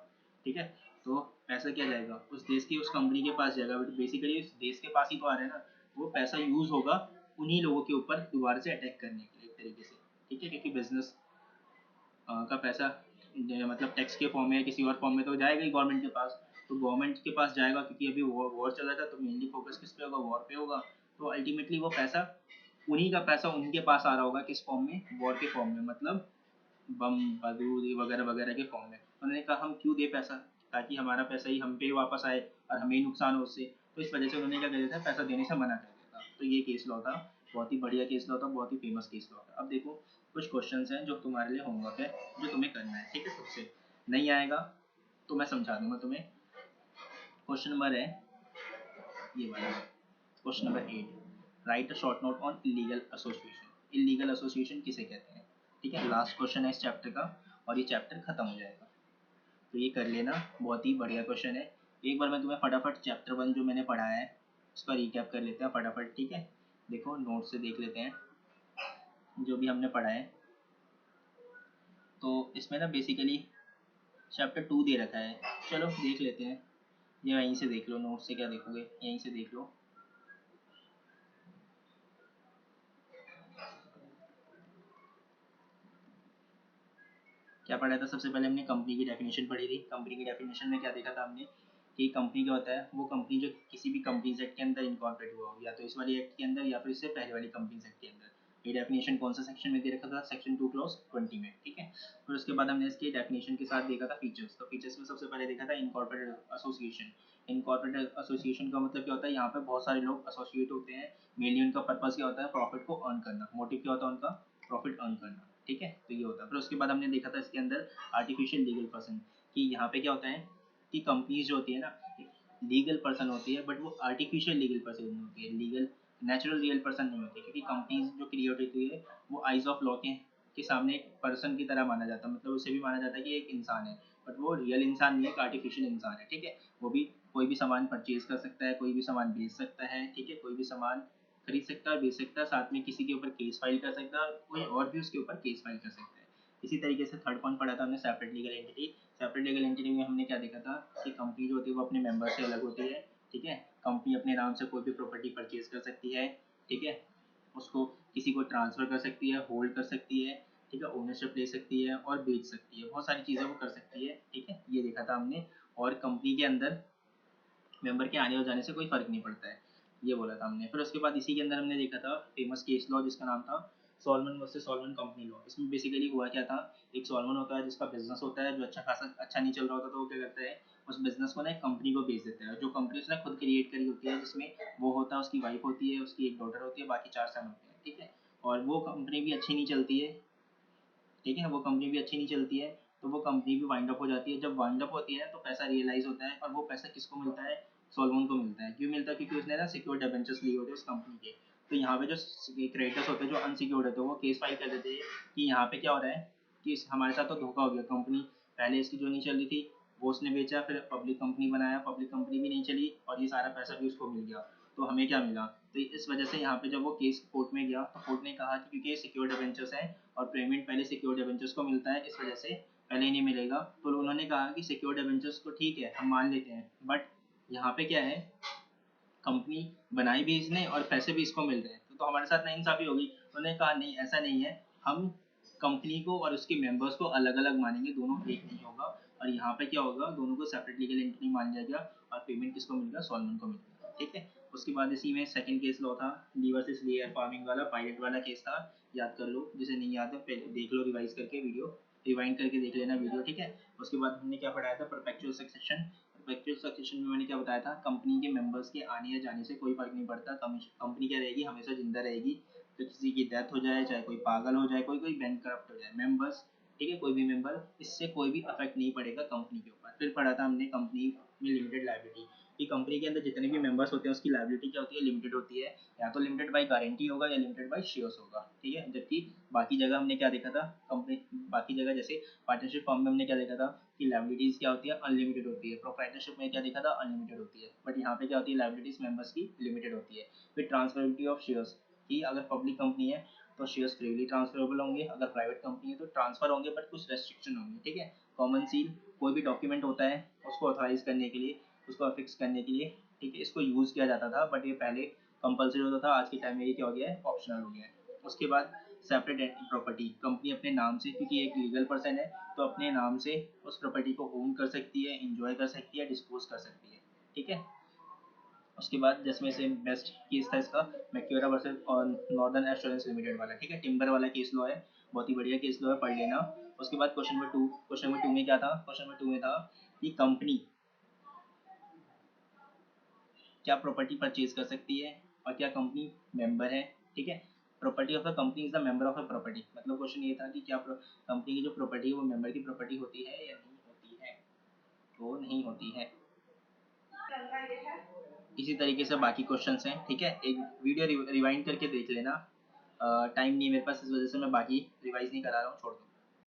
ठीक है, तो पैसा क्या जाएगा, उस देश की उस कंपनी के पास जाएगा, बट बेसिकली उस देश के पास ही तो आ रहा है ना, वो पैसा यूज़ होगा उन्हीं लोगों के ऊपर दोबारा से अटैक करने के लिए एक तरीके से, ठीक है, क्योंकि बिजनेस का पैसा मतलब टैक्स के फॉर्म में या किसी और फॉर्म में तो जाएगा ही गवर्नमेंट के पास, तो गवर्नमेंट के पास जाएगा, क्योंकि अभी वॉर चल रहा था, तो मेनली फोकस किस पे होगा, वॉर पे होगा। तो अल्टीमेटली वो पैसा, उन्हीं का पैसा उनके पास आ रहा होगा, किस फॉर्म में, वॉर के फॉर्म में, मतलब बम बारूद वगैरह वगैरह के फॉर्म में। उन्होंने कहा हम क्यों दे पैसा, ताकि हमारा पैसा ही हम पे वापस आए और हमें ही नुकसान हो उससे। तो इस वजह से उन्होंने क्या कर दिया था, पैसा देने से मना कर दिया था। तो ये केस लॉ था, बहुत ही बढ़िया केस लॉ था, बहुत ही फेमस केस लॉ था। अब देखो कुछ क्वेश्चंस हैं जो तुम्हारे लिए होमवर्क है, जो तुम्हें करना है, ठीक है, खुद से। नहीं आएगा तो मैं समझा दूंगा तुम्हें। क्वेश्चन नंबर है ये वाला, question number 8, right a short note on illegal association. Illegal association किसे कहते हैं, ठीक है, लास्ट क्वेश्चन है इस चैप्टर का, और ये चैप्टर खत्म हो जाएगा। तो ये कर लेना, बहुत ही बढ़िया क्वेश्चन है। एक बार मैं तुम्हें फटाफट चैप्टर 1 जो मैंने पढ़ा है उसका रिकैप कर लेते हैं फटाफट, ठीक है। देखो नोट से देख लेते हैं जो भी हमने पढ़ा है। तो इसमें ना बेसिकली चैप्टर 2 दे रखा है, चलो देख लेते हैं। ये वहीं से देख लो, नोट से क्या देखोगे, यहीं से देख लो। क्या पढ़ा था, सबसे पहले हमने कंपनी की डेफिनेशन पढ़ी थी। कंपनी की डेफिनेशन में क्या देखा था हमने, कि कंपनी क्या होता है, वो कंपनी जो किसी भी कंपनीज एक्ट के अंदर इनकॉर्पोरेट हुआ हो, या तो इस वाली एक्ट के अंदर या फिर इससे पहले वाली कंपनीज एक्ट के अंदर। ये डेफिनेशन कौन सा सेक्शन में दे रखा था, सेक्शन 2 क्लॉज 20 में, ठीक है। फिर उसके बाद हमने इसके डेफिनेशन के साथ देखा था फीचर्स। तो फीचर्स में सबसे पहले देखा था इनकॉर्पोरेट एसोसिएशन। इनकॉर्पोरेट एसोसिएशन का मतलब क्या होता है, यहाँ पे बहुत सारे लोग एसोसिएट होते हैं। मेनली उनका पर्पस क्या होता है, प्रॉफिट को अर्न करना। मोटिव क्या होता है उनका, प्रॉफिट अर्न करना, ठीक है। तो ये होता है। फिर उसके बाद हमने देखा था इसके अंदर आर्टिफिशियल लीगल पर्सन, कि यहाँ पे क्या होता है कि कंपनीज जो होती है ना, लीगल पर्सन होती है, बट वो आर्टिफिशियल लीगल पर्सन होती है, लीगल नेचुरल रियल पर्सन नहीं होती, क्योंकि कंपनीज जो क्रिएट होती है वो आइज ऑफ लॉ के सामने एक पर्सन की तरह माना जाता है, मतलब उसे भी माना जाता है कि एक इंसान है, बट वो रियल इंसान नहीं है, एक आर्टिफिशियल इंसान है, ठीक है। वो भी कोई भी सामान परचेज कर सकता है, कोई भी सामान बेच सकता है, ठीक है, कोई भी सामान खरीद सकता है, बेच सकता है, साथ में किसी के ऊपर केस फाइल कर सकता है, कोई और भी उसके ऊपर केस फाइल कर सकता है। इसी तरीके से थर्ड पॉइंट पढ़ा था हमने, separate legal entity. Separate legal entity में हमने क्या देखा था कि कंपनी जो होती है वो अपने मेंबर से अलग होती है, ठीक है। कंपनी अपने नाम से कोई भी प्रॉपर्टी परचेज कर सकती है, ठीक है, उसको किसी को ट्रांसफर कर सकती है, होल्ड कर सकती है, ठीक है, ओनरशिप ले सकती है और बेच सकती है, बहुत सारी चीज़ें वो कर सकती है, ठीक है, ये देखा था हमने। और कंपनी के अंदर मेंबर के आने और जाने से कोई फर्क नहीं पड़ता है, ये बोला था हमने। फिर उसके बाद इसी के अंदर हमने देखा था फेमस केस लॉ जिसका नाम था सॉल्मन वर्सेस सॉल्मन कंपनी लॉ। इसमें बेसिकली हुआ क्या था, एक सॉल्मन होता है जिसका बिजनेस होता है, जो अच्छा खासा अच्छा नहीं चल रहा होता, तो वो क्या करता है, उस बिजनेस को ना एक कंपनी को बेच देता है, जो कंपनी उसने खुद क्रिएट करी होती है, जिसमें वो होता है, उसकी वाइफ होती है, उसकी एक डॉटर होती है, बाकी 4 सन होते हैं, ठीक है। और वो कंपनी भी अच्छी नहीं चलती है, ठीक है, वो कंपनी भी अच्छी नहीं चलती है, तो वो कंपनी भी वाइंड अप हो जाती है। जब वाइंड अप होती है तो पैसा रियलाइज होता है, और वो पैसा किसको मिलता है, सोलोमन को मिलता है। क्यों मिलता है, क्योंकि उसने ना सिक्योर्ड डिबेंचर्स लिए होते हैं उस कंपनी के। तो यहाँ पे जो क्रेडिटर्स होते हैं, जो अनसिक्योर्ड होते हैं, वो केस फाइल कर देते हैं कि यहाँ पे क्या हो रहा है, कि हमारे साथ तो धोखा हो गया, कंपनी पहले इसकी जो नहीं चल रही थी वो उसने बेचा, फिर पब्लिक कंपनी बनाया, पब्लिक कंपनी भी नहीं चली, और ये सारा पैसा भी उसको मिल गया, तो हमें क्या मिला। तो इस वजह से यहाँ पे जब वो केस कोर्ट में गया, तो कोर्ट ने कहा कि क्योंकि ये सिक्योर्ड डिबेंचर्स है और पेमेंट पहले सिक्योर्ड डिबेंचर्स को मिलता है, इस वजह से पहले ही नहीं मिलेगा। तो उन्होंने कहा कि सिक्योर्ड डिबेंचर्स को ठीक है हम मान लेते हैं, बट यहाँ पे क्या है, कंपनी बनाई भी इसने और पैसे भी इसको मिल रहे हैं, तो हमारे साथ नाइंसाफी होगी। उन्होंने कहा नहीं ऐसा नहीं है, हम कंपनी को और उसके मेंबर्स को अलग अलग मानेंगे, दोनों एक नहीं होगा। और यहाँ पे क्या होगा, दोनों को सेपरेट लीगल एंटिटी मान लिया गया, और पेमेंट किसको मिलेगा, सॉल्मन को मिलेगा, ठीक है। उसके बाद इसी में सेकंड केस लॉ था, ली वर्सेस लेयर फार्मिंग वाला, पायलट वाला केस था, याद कर लो, जिसे नहीं याद है पहले देख लो, रिवाइज करके वीडियो, रिवाइंड करके देख लेना वीडियो, ठीक है। उसके बाद हमने क्या पढ़ाया था, परपेचुअल सक्सेशन। परपेचुअल सक्सेशन में मैंने क्या बताया था, कंपनी के मेंबर्स के आने या जाने से कोई फर्क नहीं पड़ता, कंपनी क्या रहेगी, हमेशा जिंदा रहेगी। तो किसी की डेथ हो जाए, चाहे कोई पागल हो जाए, कोई कोई बैंक करप्ट हो जाए, मेंबर्स ठीक है, कोई भी मेंबर, इससे कोई भी अफेक्ट नहीं पड़ेगा कंपनी के ऊपर। फिर पढ़ा था हमने कंपनी में लिमिटेड लायबिलिटी, कि कंपनी के अंदर जितने भी मेंबर्स होते हैं उसकी लायबिलिटी क्या होती है, लिमिटेड होती है। या तो लिमिटेड बाय गारंटी होगा या लिमिटेड बाय शेयर्स होगा, ठीक है। जबकि बाकी जगह हमने क्या देखा था, कंपनी बाकी जगह जैसे पार्टनरशिप फॉर्म में हमने क्या देखा था कि लायबिलिटीज क्या होती है, अनलिमिटेड होती है। प्रोप्राइटरशिप में क्या देखा था, अनलिमिटेड होती है। बट यहाँ पे क्या होती है, लायबिलिटीज मेंबर्स की लिमिटेड होती है। फिर ट्रांसफरेबिलिटी ऑफ शेयर्स, कि अगर पब्लिक कंपनी है तो शेयर्स फ्रीली ट्रांसफरेबल होंगे, अगर प्राइवेट कंपनी है तो ट्रांसफर होंगे बट कुछ रेस्ट्रिक्शन होंगे, ठीक है। कॉमन सील, कोई भी डॉक्यूमेंट होता है उसको ऑथराइज करने के लिए, उसको अफिक्स करने के लिए, ठीक है, इसको यूज़ किया जाता था, बट ये पहले कंपलसरी होता था, आज के टाइम में ये क्या हो गया है, ऑप्शनल हो गया है। उसके बाद सेपरेट प्रॉपर्टी, कंपनी अपने नाम से, क्योंकि एक लीगल पर्सन है तो अपने नाम से उस प्रॉपर्टी को ओन कर सकती है, इंजॉय कर सकती है, डिस्पोज कर सकती है, ठीक है। उसके बाद जिसमें से बेस्ट केस था इसका मैक्यूरा वर्सेस और नॉर्दर्न एश्योरेंस लिमिटेड वाला, ठीक है, टिम्बर वाला केस लो है, बहुत ही बढ़िया केस लो है, पढ़ लेना। उसके बाद क्वेश्चन नंबर 2 में क्या था, क्वेश्चन नंबर 2 में था कि कंपनी क्या प्रॉपर्टी परचेज कर सकती है और क्या कंपनी मेंबर है, ठीक है। Property of the company is the member of a property, मतलब क्वेश्चन ये था कि क्या कंपनी की जो प्रॉपर्टी है वो मेंबर की प्रॉपर्टी होती है या नहीं होती है, तो नहीं होती है। इसी तरीके से बाकी क्वेश्चंस हैं, ठीक है, एक वीडियो रिवाइंड करके देख लेना। टाइम नहीं है मेरे पास, इस वजह से मैं बाकी रिवाइज नहीं करा रहा हूँ, छोड़ दो।